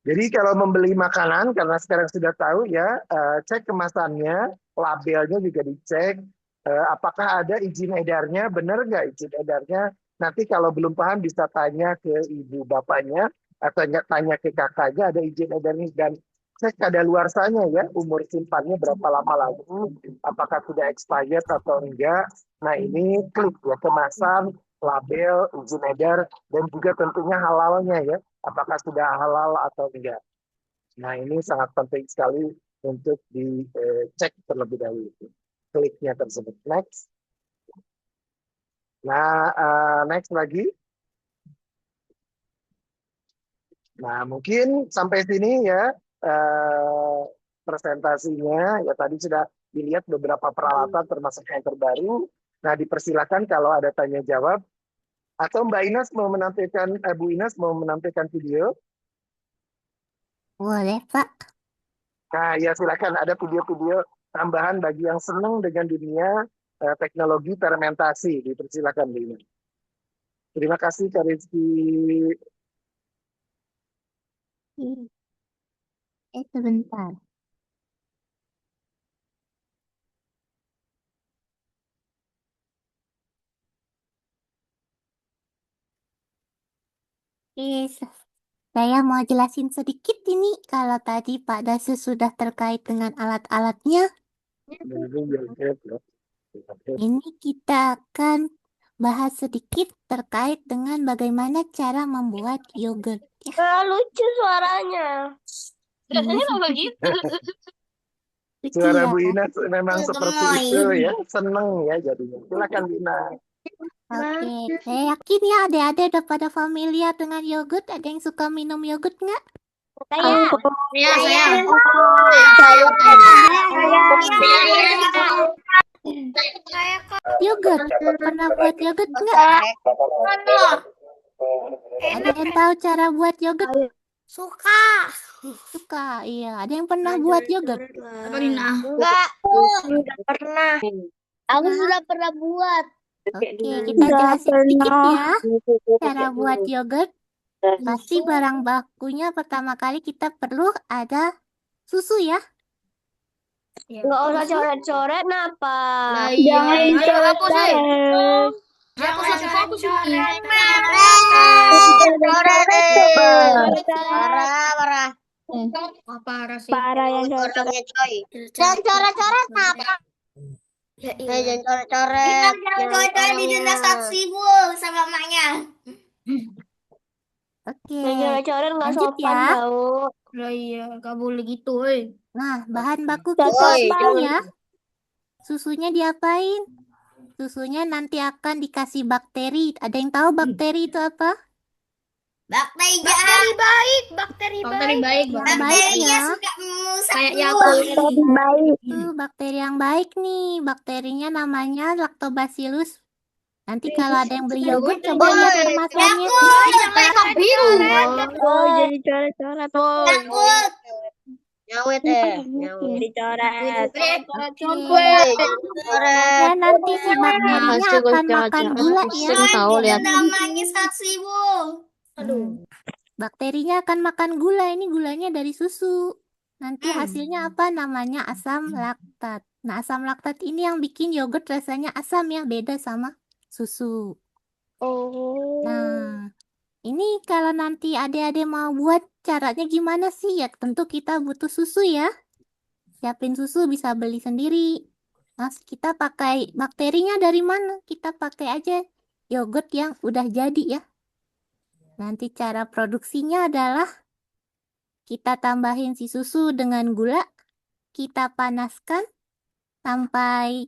Jadi kalau membeli makanan, karena sekarang sudah tahu ya, cek kemasannya, labelnya juga dicek. Apakah ada izin edarnya, benar nggak izin edarnya? Nanti kalau belum paham bisa tanya ke ibu bapaknya, atau tanya ke kakaknya ada izin edarnya, dan cek kadaluarsanya ya, umur simpannya berapa lama lagi, apakah sudah expired atau enggak. Nah, ini klik ya, kemasan, label, izin edar, dan juga tentunya halalnya ya, apakah sudah halal atau enggak. Nah, ini sangat penting sekali untuk dicek terlebih dahulu. Kliknya tersebut. Next. Nah, next lagi. Nah, mungkin sampai sini ya presentasinya. Ya tadi sudah dilihat beberapa peralatan termasuk yang terbaru. Nah, dipersilakan kalau ada tanya jawab. Atau Mbak Inas mau menampilkan, Bu Inas mau menampilkan video? Boleh, Pak. Nah, ya silakan, ada video-video tambahan bagi yang senang dengan dunia teknologi fermentasi. Dipersilakan, Bu Inas. Terima kasih, Kak Rizky. Sebentar. Yes. Saya mau jelasin sedikit ini. Kalau tadi Pak Dasu sudah terkait dengan alat-alatnya, ini kita akan bahas sedikit terkait dengan bagaimana cara membuat yogurt. Lucu suaranya. Biasanya nggak begitu. Lucu Suara ya, Bu Pak? Ina memang seperti itu ya, seneng ya jadinya. Silakan Bu Ina. Oke, saya yakin ya adik-adik udah pada familiar dengan yogurt. Ada yang suka minum yogurt nggak? Saya. Yogurt, pernah buat yogurt nggak? Ada yang tahu cara buat yogurt? Suka, iya. Ada yang pernah buat yogurt? Enggak pernah. Aku sudah pernah buat. Oke, kita jelasin sedikit ya cara buat yogurt. Pasti barang bakunya pertama kali kita perlu ada susu ya. Nggak usah coret-coret, napa? Jangan coret-coret. Parah yang coret-coret, coy. Jangan coret-coret, napa? Jangan coret-coret. Jangan coret-coret di denda saksimu sama emaknya. Oke, Coret-coret nggak lanjut sopan ya. tau. Iya, nggak boleh gitu, Nah, bahan baku Coy, kita apa jangan. ya? Susunya diapain? Susunya nanti akan dikasih bakteri. Ada yang tahu bakteri itu apa? Bakteri baik. Bakteri baik. Baiknya suka merusak Kayak Yakult. itu bakteri yang baik nih. Bakterinya namanya Lactobacillus. Nanti kalau ada yang beli yogurt, coba lihat kemasannya. biru. Oh, jadi coret-coret. Nyawet dicoret. Ya, nanti si bakterinya akan makan gula ya. Namanya saksimu. Bakterinya akan makan gula. Ini gulanya dari susu. Nanti hasilnya apa? Namanya asam laktat. Nah, asam laktat ini yang bikin yogurt rasanya asam ya. Beda sama susu. Nah, ini kalau nanti adik-adik mau buat caranya gimana sih? Ya, tentu kita butuh susu ya. Siapin susu bisa beli sendiri. Nah, kita pakai bakterinya dari mana? Kita pakai aja yogurt yang udah jadi ya. Nanti cara produksinya adalah kita tambahin si susu dengan gula. Kita panaskan sampai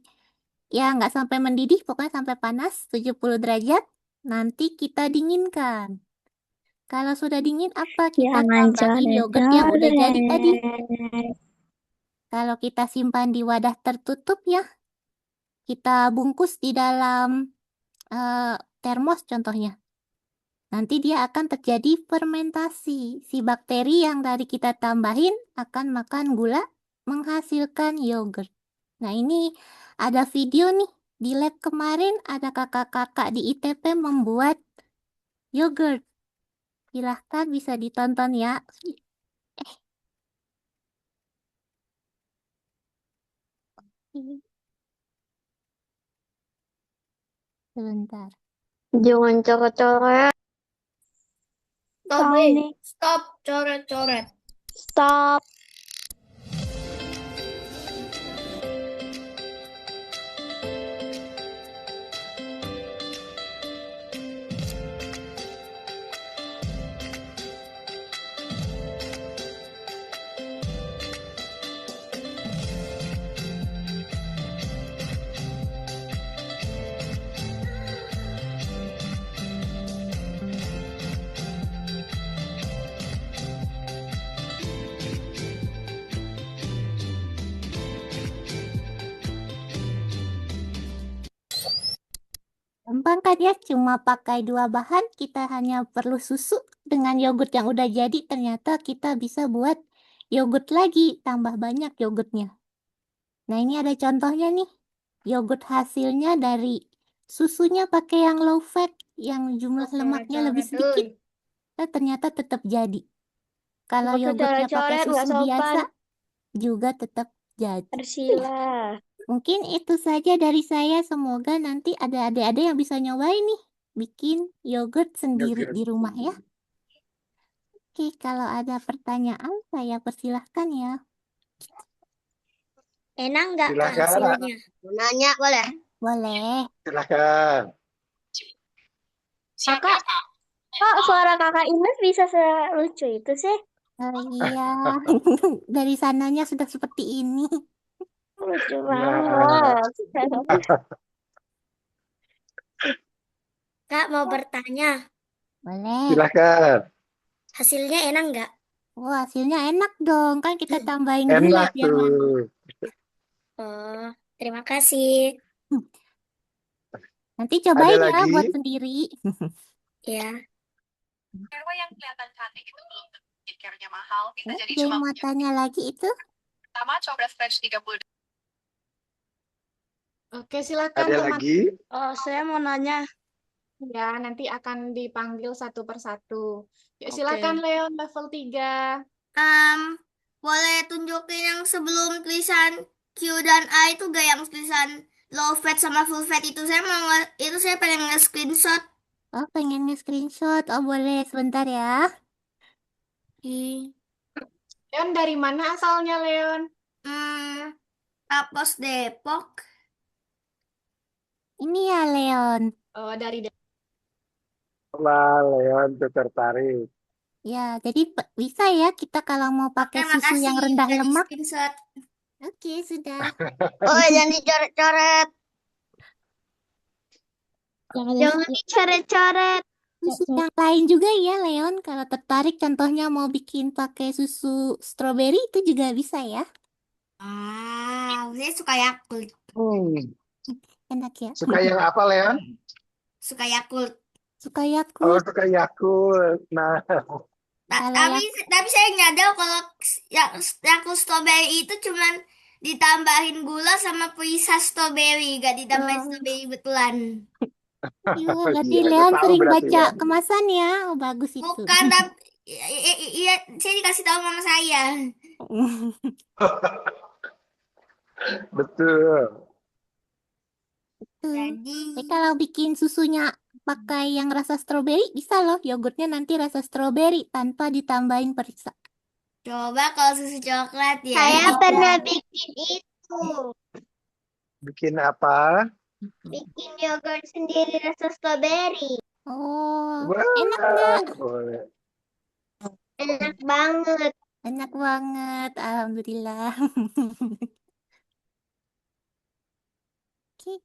ya nggak sampai mendidih, pokoknya sampai panas 70 derajat. Nanti kita dinginkan. Kalau sudah dingin apa? Kita tambahin yogurt yang udah jadi tadi. Kalau kita simpan di wadah tertutup ya, kita bungkus di dalam termos contohnya. Nanti dia akan terjadi fermentasi. Si bakteri yang dari kita tambahin akan makan gula, menghasilkan yogurt. Nah, ini ada video nih. Di lab kemarin ada kakak-kakak di ITP membuat yogurt. Silahkan bisa ditonton ya. Sebentar. Jangan coret-coret. Stop, coret-coret. Stop. Gampang kan ya, cuma pakai 2 bahan, kita hanya perlu susu dengan yogurt yang udah jadi, ternyata kita bisa buat yogurt lagi, tambah banyak yogurtnya. Nah, ini ada contohnya nih, yogurt hasilnya dari susunya pakai yang low fat, yang jumlah lemaknya lebih sedikit, nah, ternyata tetap jadi. Kalau yogurtnya pakai susu biasa, juga tetap jadi. Arsila. Mungkin itu saja dari saya. Semoga nanti ada adik-adik yang bisa nyobain nih. Bikin yogurt sendiri di rumah ya. Oke, kalau ada pertanyaan saya persilahkan ya. Enak nggak Kak Silakan. hasilnya? Mau nanya boleh? Boleh. Silakan. Kakak, kok suara kakak Ines bisa selucu itu sih? Oh iya, dari sananya sudah seperti ini. Lucu Nah, banget. Kak mau bertanya, Boleh. silakan. hasilnya enak nggak? Wah, hasilnya enak dong. Kan kita tambahin gula Enak biar manis. tuh. Oh, terima kasih. Nanti Ada cobain ya lagi? buat sendiri. Ya. Cewek yang kelihatan cantik itu belum tentu skincare-nya mahal. Bisa jadi Oke, cuma mau tanya lagi itu? pertama coba stretch 30. Oke, silakan Ada teman. lagi? Oh, saya mau nanya. Ya, nanti akan dipanggil satu persatu. Yuk, Oke. silakan Leon level 3. Boleh tunjukin yang sebelum tulisan Q dan A itu gak yang tulisan low fat sama full fat itu saya pengen nge-screenshot. Oh, pengen nge-screenshot. Oh, boleh. Sebentar ya. Leon dari mana asalnya, Leon? Tapos Depok. Ini ya, Leon. Oh, dari Wah, Leon tuh tertarik. Ya, jadi bisa ya kita kalau mau pakai Terima susu yang kasih rendah udah lemak. di-screenshot. Oke, sudah. Oh, jangan dicoret-coret. Jangan dicoret-coret. Susu yang lain juga ya, Leon. Kalau tertarik contohnya mau bikin pakai susu stroberi itu juga bisa ya. Saya suka Yakult. Enak ya. Suka yang apa, Leon? Suka Yakult. Suka Oh, Yakult. suka Yakult. Nah, Tapi saya nyadar kalau Yakult strawberry itu cuman ditambahin gula sama perisa strawberry, gak ditambahin strawberry betulan. Iya, berarti Iya, Leon tahu sering berarti baca ya. kemasan ya. Oh, bagus itu. Bukan, tapi iya, saya dikasih tahu mama saya. Betul. Jadi kalau bikin susunya pakai yang rasa stroberi bisa loh. Yogurtnya nanti rasa stroberi tanpa ditambahin perisa. Coba kalau susu coklat ya. Saya pernah bikin itu. Bikin apa? Bikin yogurt sendiri rasa strawberry. Oh, Wah, enak nggak? boleh. Enak banget. Enak banget, alhamdulillah. Oke,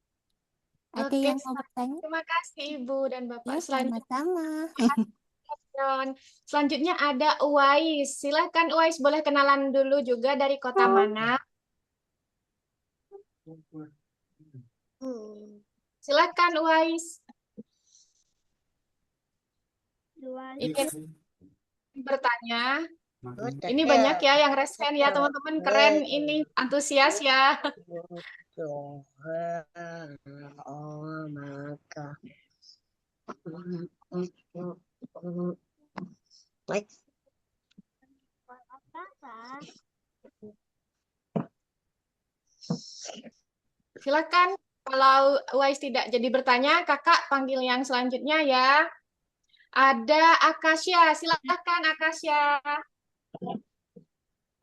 ada Oke, yang mau bertanya? terima kasih Ibu dan Bapak. Ya, sama-sama. Selanjutnya ada Uwais. Silakan Uwais, boleh kenalan dulu juga dari kota mana? Silakan Uwais. Ingin bertanya. Ini banyak ya yang respon ya teman-teman, keren ini, antusias ya. Silakan, kalau Uwais tidak jadi bertanya, kakak panggil yang selanjutnya ya. Ada Akasya, silakan Akasya.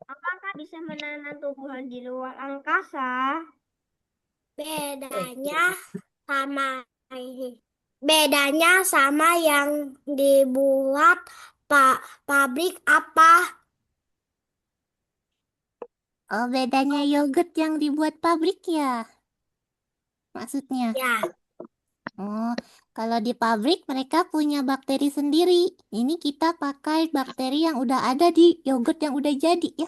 Apakah bisa menanam tumbuhan di luar angkasa? Bedanya sama yang dibuat pabrik apa? Oh, bedanya yogurt yang dibuat pabrik ya? Maksudnya? Ya. Oh, kalau di pabrik mereka punya bakteri sendiri. Ini kita pakai bakteri yang udah ada di yogurt yang udah jadi ya.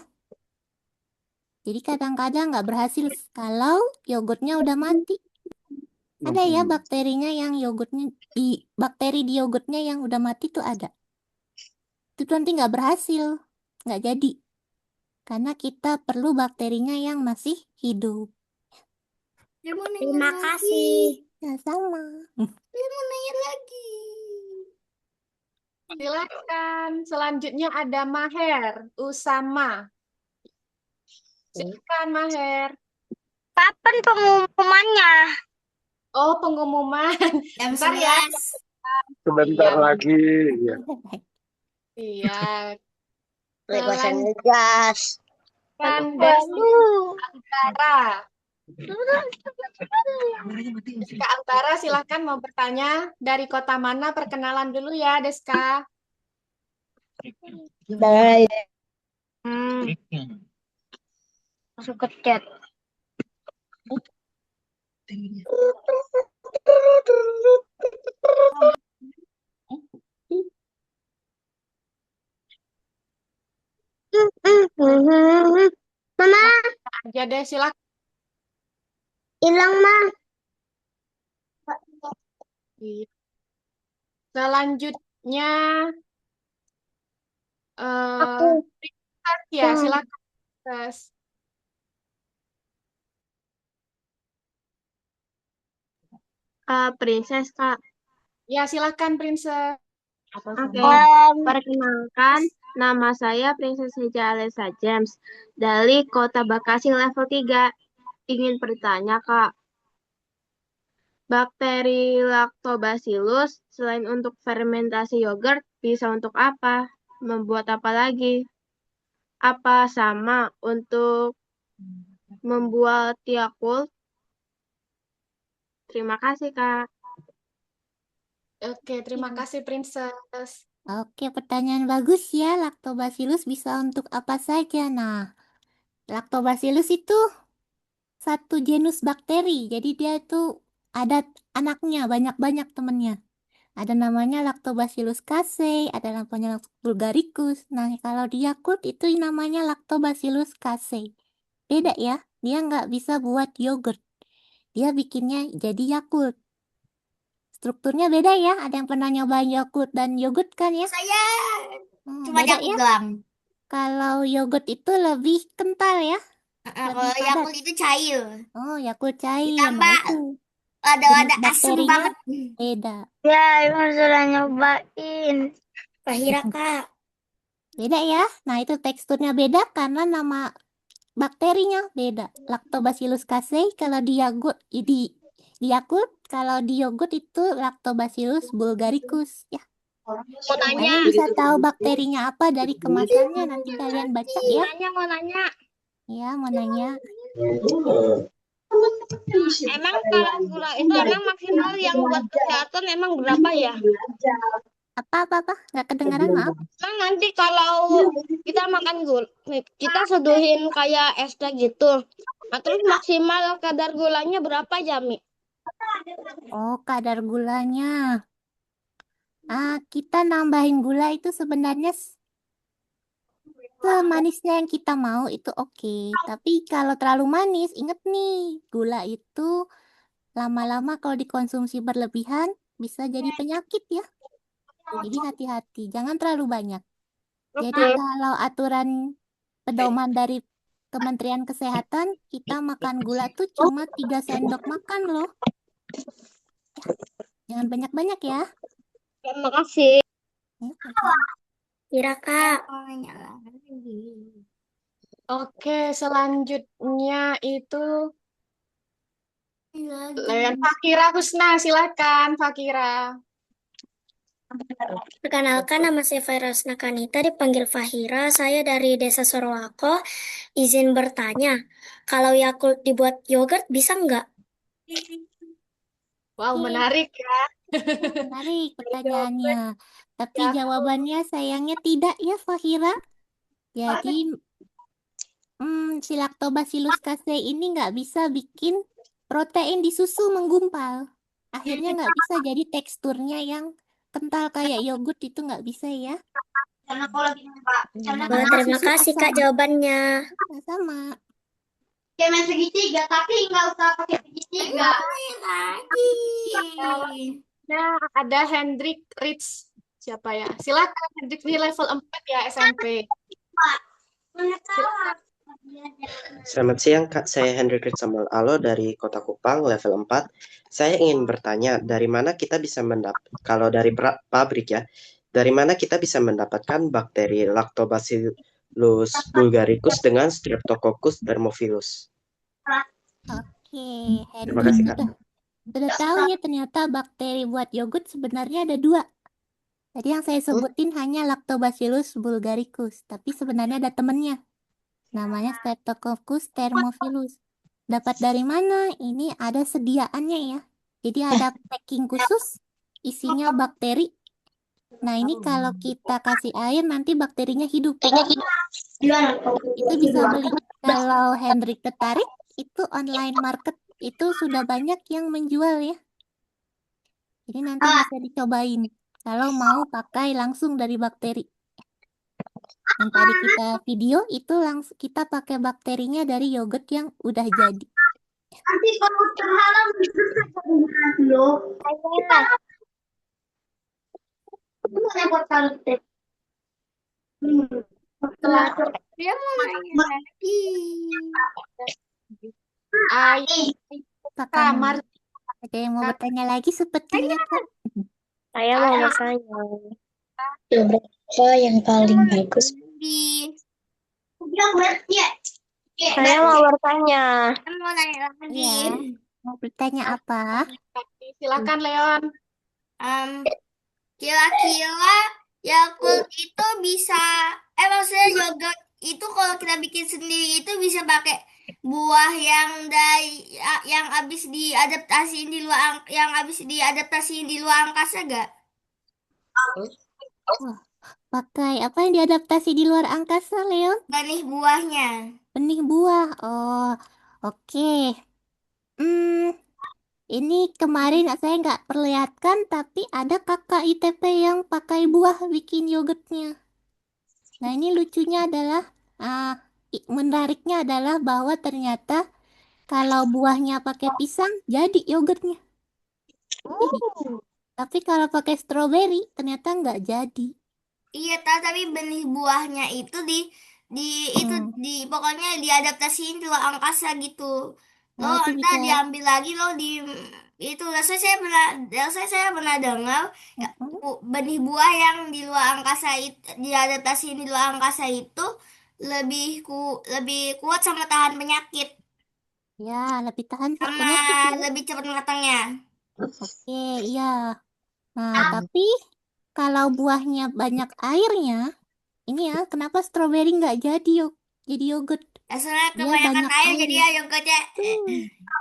Jadi kadang-kadang nggak berhasil kalau yogurtnya udah mati. Ada ya bakterinya yang bakteri di yogurtnya yang udah mati tuh ada. Itu nanti nggak berhasil, nggak jadi. Karena kita perlu bakterinya yang masih hidup. Terima kasih. Ya, sama. Saya mau nanya lagi. Silakan. Selanjutnya ada Maher Usama. Silakan Maher. Kapan pengumumannya? Oh, pengumuman. Jam Bentar ya. 11. Sebentar Iya. lagi. Ya. Iya. Balik bahasa Selanjutnya ngegas. dari Antara. Kak Antara, silahkan mau bertanya. Dari kota mana? Perkenalan dulu ya, Deska. Dari masuk ke chat. Mama, Aja deh, silahkan. hilang mah. Selanjutnya, Aku. Princess ya, silahkan. Princess. Princess, Kak. Ya, silahkan Princess. Oke. Perkenalkan, nama saya Princess Heja Alessa James dari Kota Bekasi level 3. Ingin bertanya, Kak. Bakteri Lactobacillus selain untuk fermentasi yogurt bisa untuk apa? Membuat apa lagi? Apa sama untuk membuat Yakult? Terima kasih, Kak. Oke, terima kasih Princess. Oke, pertanyaan bagus ya. Lactobacillus bisa untuk apa saja? Nah, Lactobacillus itu satu genus bakteri. Jadi dia itu ada anaknya, banyak-banyak temennya. Ada namanya Lactobacillus casei, ada namanya Bulgaricus. Nah, kalau di Yakult itu namanya Lactobacillus casei. Beda ya, dia nggak bisa buat yogurt. Dia bikinnya jadi Yakult. Strukturnya beda ya. Ada yang pernah nyobain Yakult dan yogurt kan ya? Saya cuma Beda Yakult ya? doang. Kalau yogurt itu lebih kental ya. Kalau Lebih padat. Yakult itu cair. Oh, Yakult cair. Ditambah Nah, itu ada jenis asem bakterinya banget. beda. Ya, emang sudah nyobain. Fahira, Kak. Beda ya. Nah, itu teksturnya beda karena nama bakterinya beda. Lactobacillus casei kalau di Yakult, kalau di yogurt itu Lactobacillus bulgaricus ya. Mau tanya. Kalian bisa tahu bakterinya apa dari kemasannya, nanti kalian baca ya. Mau nanya. Ya, mau nanya. Emang kalau gula itu emang maksimal yang buat kesehatan emang berapa ya? Apa? Nggak kedengaran, maaf. Nah, nanti kalau kita makan gula, kita seduhin kayak es teh gitu. Nah, terus maksimal kadar gulanya berapa, Jami? Oh, kadar gulanya. Kita nambahin gula itu sebenarnya semanisnya yang kita mau itu oke. Tapi kalau terlalu manis, inget nih, gula itu lama-lama kalau dikonsumsi berlebihan bisa jadi penyakit ya. Jadi hati-hati, jangan terlalu banyak. Jadi kalau aturan pedoman dari Kementerian Kesehatan, kita makan gula tuh cuma 3 sendok makan loh. Jangan banyak-banyak ya. Terima kasih. Kira, Kak. Oke, selanjutnya itu Fakira Husna, silakan Fakira. Perkenalkan, nama saya Fahira Husna Kanita, dipanggil Fahira. Saya dari Desa Sorowako. Izin bertanya, kalau Yakult dibuat yogurt bisa nggak? Wow, menarik ya. Menarik pertanyaannya. Tapi jawabannya sayangnya tidak ya, Fahira. Jadi si Lactobacillus casei ini nggak bisa bikin protein di susu menggumpal. Akhirnya nggak bisa jadi teksturnya yang kental kayak yogurt, itu nggak bisa ya. Terima kasih Kak jawabannya. Sama. Kayak main segitiga, tapi nggak usah pakai segitiga. Nah, ada Hendrik Rich. Siapa ya? Silakan Hendrik di level 4 ya SMP. Silakan. Selamat siang Kak, saya Hendrik Samuel Alo dari Kota Kupang, level 4. Saya ingin bertanya, dari mana kita bisa kalau dari pabrik ya, dari mana kita bisa mendapatkan bakteri Lactobacillus bulgaricus dengan Streptococcus thermophilus? Oke, Terima kasih Kak. Sudah tahu ya, ternyata bakteri buat yogurt sebenarnya ada 2. Tadi yang saya sebutin hanya Lactobacillus bulgaricus, tapi sebenarnya ada temennya. Namanya Streptococcus thermophilus. Dapat dari mana? Ini ada sediaannya ya. Jadi ada packing khusus, isinya bakteri. Nah, ini kalau kita kasih air, nanti bakterinya hidup. Itu bisa beli. Kalau Hendrik tertarik, itu online market. Itu sudah banyak yang menjual ya. Jadi nanti bisa dicobain. Kalau mau pakai langsung dari bakteri. Yang tadi kita video, itu langsung kita pakai bakterinya dari yogurt yang udah jadi. Nanti kalau terhalang bisa loh. Dia mau nanya lagi. Kamar. Ada yang mau bertanya lagi sepertinya kan? Saya mau bertanya. Berapa yang paling bagus? Saya mau bertanya. Mau nanya lagi. Ya. Mau bertanya apa? Silakan Leon. Kira-kira Yakult itu bisa, maksudnya yogurt itu kalau kita bikin sendiri itu bisa pakai buah yang habis diadaptasiin di luar angkasa gak? Wah, pakai apa yang diadaptasi di luar angkasa, Leon? Benih buahnya. Benih buah. Oh, oke. Ini kemarin saya nggak perlihatkan, tapi ada kakak ITP yang pakai buah bikin yogurtnya. Nah, ini lucunya adalah, menariknya adalah bahwa ternyata kalau buahnya pakai pisang, jadi yogurtnya. Tapi kalau pakai stroberi, ternyata nggak jadi. Iya, tapi benih buahnya itu pokoknya diadaptasiin ke luar angkasa gitu. Nah, itu Ntar bisa. diambil lagi itu saya pernah dengar ya, benih buah yang di luar angkasa itu diadaptasiin di luar angkasa itu lebih kuat sama tahan penyakit. Ya, lebih tahan Sama penyakit ya. lebih cepat matangnya. Oke, iya. Nah, tapi kalau buahnya banyak airnya, ini ya, kenapa stroberi nggak jadi yogurt? Soalnya Dia kebanyakan banyak air jadi airnya. ya yogurtnya.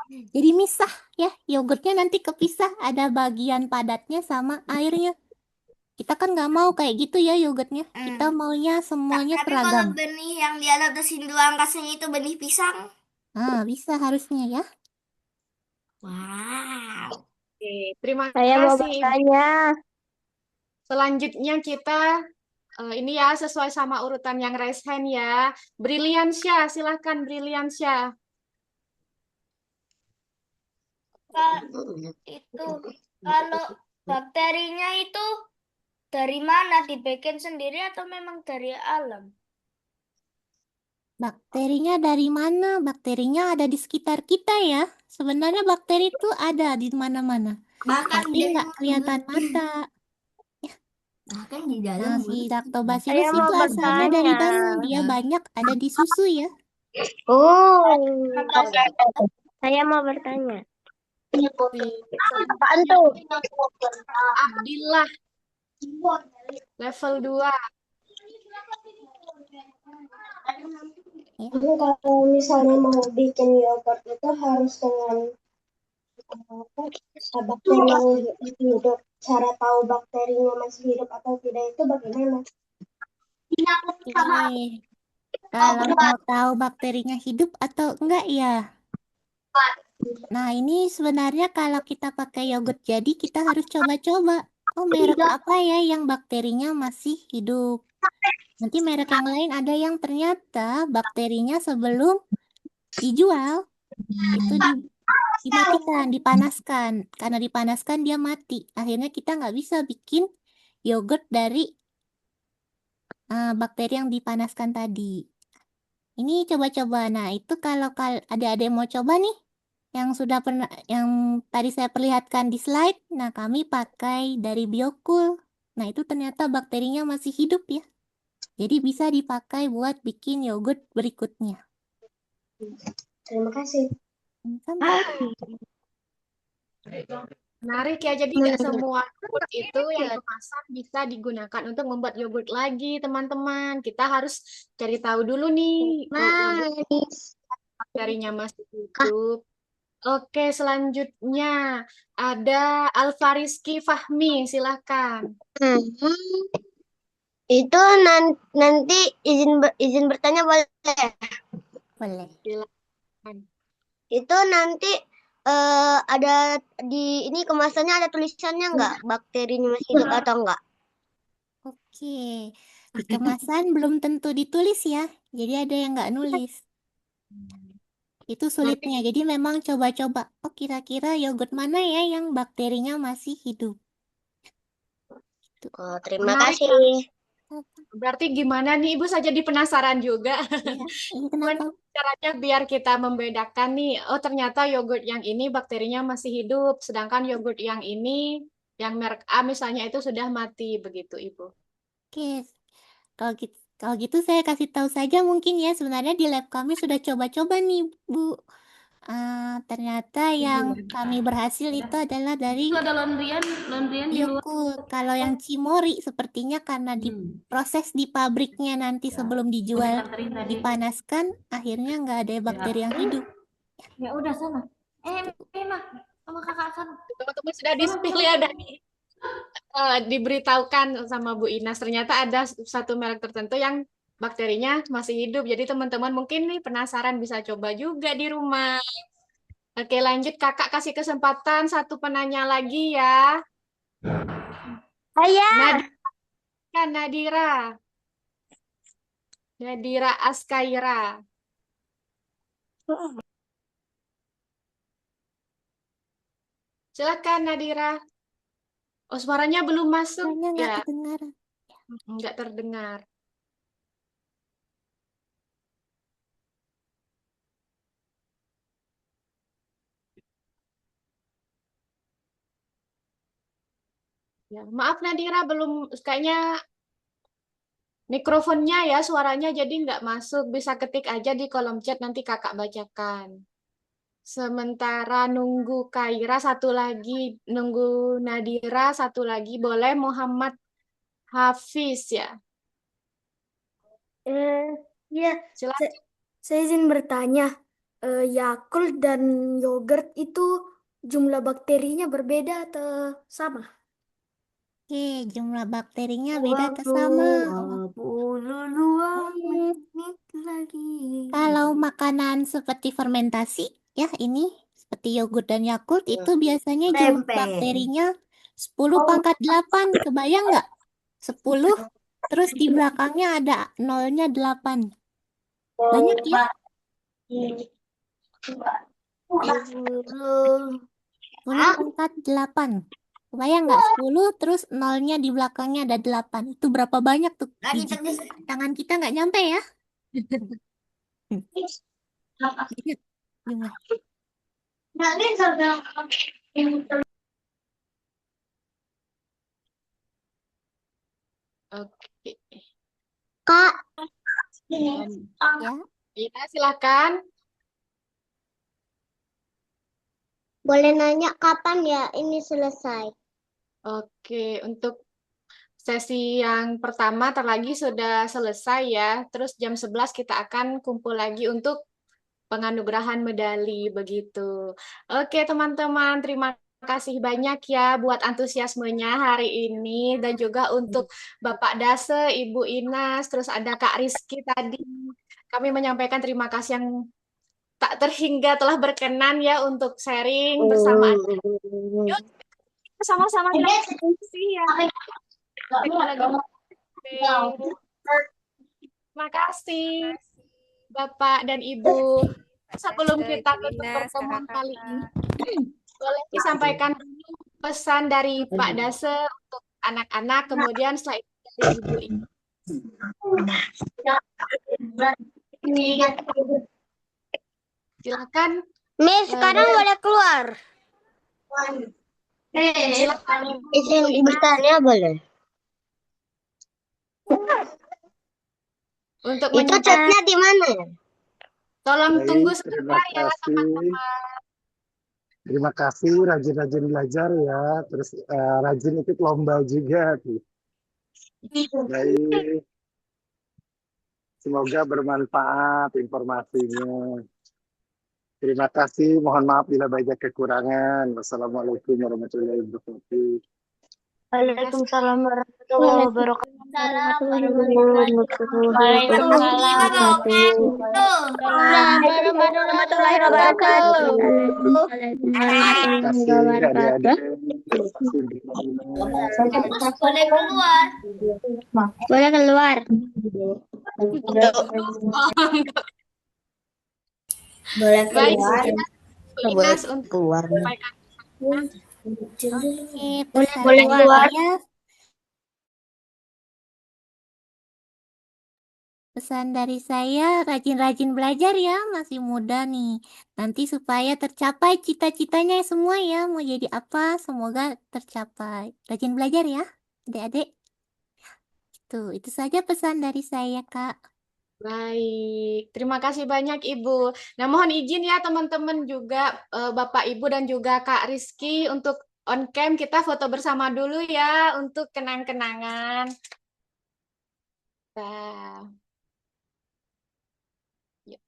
Jadi misah ya, yogurtnya nanti kepisah, ada bagian padatnya sama airnya. Kita kan nggak mau kayak gitu ya yogurtnya. Kita maunya semuanya Tapi kalau seragam. benih yang diadaptasi di luar angkasanya itu benih pisang. Nah, bisa harusnya ya. Wow. Oke, terima Saya mau kasih. bertanya. Selanjutnya kita ini ya sesuai sama urutan yang raise hand ya. Briliansyah, silahkan Briliansyah. Kalau bakterinya itu dari mana? Dibikin sendiri atau memang dari alam? Bakterinya dari mana? Bakterinya ada di sekitar kita ya. Sebenarnya bakteri itu ada di mana-mana. Tapi nggak kelihatan mata. Bahkan di Nah, dalam si Lactobacillus Saya mau itu asalnya dari bertanya. mana? Dia banyak ada di susu ya. Oh, saya mau bertanya. Apaan tuh? Abdillah, level 2. Kalau misalnya mau bikin yogurt itu harus dengan bakteri yang hidup. Cara tahu bakterinya masih hidup atau tidak itu bagaimana? Kalau mau tahu bakterinya hidup atau enggak ya. Nah, ini sebenarnya kalau kita pakai yogurt jadi kita harus coba-coba. Oh, merek apa ya yang bakterinya masih hidup. Nanti merek yang lain ada yang ternyata bakterinya sebelum dijual itu dimatikan, dipanaskan. Karena dipanaskan dia mati. Akhirnya kita nggak bisa bikin yogurt dari bakteri yang dipanaskan tadi. Ini coba-coba. Nah, itu kalau ada yang mau coba nih, yang tadi saya perlihatkan di slide, nah kami pakai dari Biocool. Nah, itu ternyata bakterinya masih hidup ya. Jadi bisa dipakai buat bikin yogurt berikutnya. Terima kasih. Menarik ya, jadi nggak semua yogurt itu yang kemasan bisa digunakan untuk membuat yogurt lagi, teman-teman. Kita harus cari tahu dulu nih, yogurt bakterinya masih hidup. Oke, selanjutnya ada Alfariski Fahmi, silakan. Itu nanti izin bertanya boleh? Boleh. Silakan. Itu nanti ada di ini kemasannya ada tulisannya nggak bakterinya masih hidup atau enggak? Oke, di kemasan belum tentu ditulis ya. Jadi ada yang nggak nulis. Itu sulitnya. Jadi memang coba-coba. Oh, kira-kira yogurt mana ya yang bakterinya masih hidup? Oh, terima Menarik kasih. ya. Berarti gimana nih Ibu, saya jadi penasaran juga. Kenapa? Caranya biar kita membedakan nih, oh ternyata yogurt yang ini bakterinya masih hidup, sedangkan yogurt yang ini, yang merek A misalnya itu sudah mati, begitu Ibu. Oke, kalau gitu saya kasih tahu saja mungkin ya, sebenarnya di lab kami sudah coba-coba nih Bu. Ternyata yang kami berhasil itu adalah dari Itu ada laundryan di luar. Yakult. Kalau yang Cimory sepertinya karena diproses di pabriknya nanti sebelum dijual dipanaskan, akhirnya nggak ada bakteri yang hidup. Ya udah sana. Mah sama kakak sana. Teman-teman sudah di-spill ya dari diberitahukan sama Bu Inas, ternyata ada satu merek tertentu yang bakterinya masih hidup. Jadi teman-teman mungkin nih penasaran bisa coba juga di rumah. Oke, lanjut Kakak kasih kesempatan satu penanya lagi ya. Nadira. Nadira Askaira. Silakan Nadira. Oh, suaranya belum masuk. Suaranya nggak Ya, terdengar. nggak terdengar. Ya, maaf Nadira, belum kayaknya mikrofonnya ya suaranya jadi nggak masuk. Bisa ketik aja di kolom chat nanti kakak bacakan. Sementara nunggu Kaira satu lagi, nunggu Nadira satu lagi, boleh Muhammad Hafiz ya. Ya, Silakan. saya izin bertanya, Yakult dan yogurt itu jumlah bakterinya berbeda atau sama? Oke, jumlah bakterinya beda atau sama? 22 menit lagi. Kalau makanan seperti fermentasi, ya ini seperti yogurt dan Yakult itu biasanya jumlah Tempe. bakterinya 10 pangkat 8. Kebayang nggak? 10, terus di belakangnya ada nolnya 8. Banyak ya? 10 pangkat 8. Kebayang nggak? 10, terus nolnya di belakangnya ada 8. Itu berapa banyak tuh? Tangan kita nggak nyampe ya? Jumlah. Oke. Kak, Ya. Iya, silakan. boleh nanya kapan ya ini selesai? Oke, untuk sesi yang pertama terlagi sudah selesai ya. Terus jam 11 kita akan kumpul lagi untuk penganugerahan medali begitu. Oke, teman-teman, terima kasih banyak ya buat antusiasmenya hari ini dan juga untuk Bapak Dase, Ibu Inas, terus ada Kak Rizky tadi. Kami menyampaikan terima kasih yang tak terhingga telah berkenan ya untuk sharing bersama. Yuk, sama-sama diskusi ya. Terima kasih Bapak dan Ibu. Sebelum kita tutup pertemuan kali ini, boleh disampaikan dulu pesan dari Pak Dase untuk anak-anak, kemudian setelah itu dari Ibu ini. Silakan. Miss, sekarang boleh keluar. Izin bertanya boleh? Untuk Itu chatnya di mana ya? Tolong Baik, tunggu terima sebentar ya kasih. teman-teman. Terima kasih, rajin-rajin belajar ya. Terus rajin ikut lomba juga. Baik, semoga bermanfaat informasinya. Terima kasih, mohon maaf bila banyak kekurangan. Wassalamualaikum warahmatullahi wabarakatuh. Waalaikumsalam warahmatullahi wabarakatuh. Warahmatullahi wabarakatuh. Terima kasih adik-adik. Boleh keluar. Boleh keluar. Boleh Baik, keluar. Inas untuk Keluar. Oke, pesan Boleh dari keluar. saya. Pesan dari saya, rajin-rajin belajar ya, masih muda nih. Nanti supaya tercapai cita-citanya semua ya, mau jadi apa, semoga tercapai. Rajin belajar ya, adik-adik. Itu saja pesan dari saya, Kak. Baik, terima kasih banyak Ibu. Nah, mohon izin ya teman-teman juga, Bapak Ibu dan juga Kak Rizky, untuk on cam kita foto bersama dulu ya, untuk kenang-kenangan. Nah, yuk.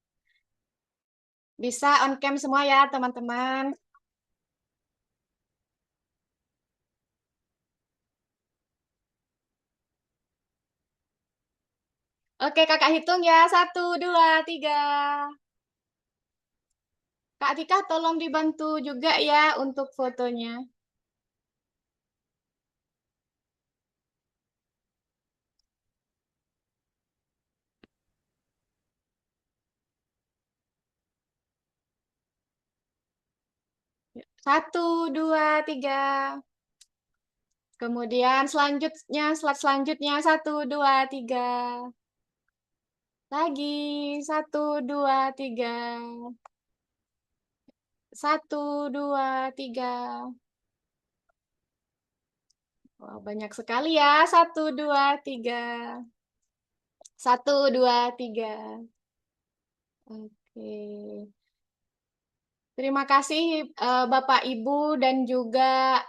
Bisa on cam semua ya teman-teman. Oke, kakak hitung ya. 1, 2, 3. Kak Tika tolong dibantu juga ya untuk fotonya. Yuk, 1, 2, 3. Kemudian selanjutnya, slide selanjutnya 1, 2, 3. Lagi 1, 2, 3. 1, 2, 3. Wah, banyak sekali ya. 1, 2, 3. 1, 2, 3. Oke. Terima kasih Bapak Ibu dan juga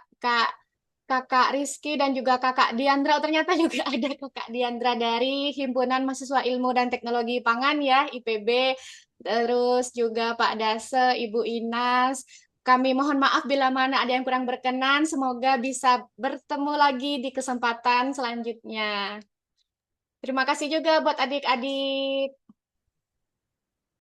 Kakak Rizky dan juga Kakak Diandra. Oh, ternyata juga ada Kakak Diandra dari Himpunan Mahasiswa Ilmu dan Teknologi Pangan ya, IPB. Terus juga Pak Dase, Ibu Inas. Kami mohon maaf bila mana ada yang kurang berkenan. Semoga bisa bertemu lagi di kesempatan selanjutnya. Terima kasih juga buat adik-adik.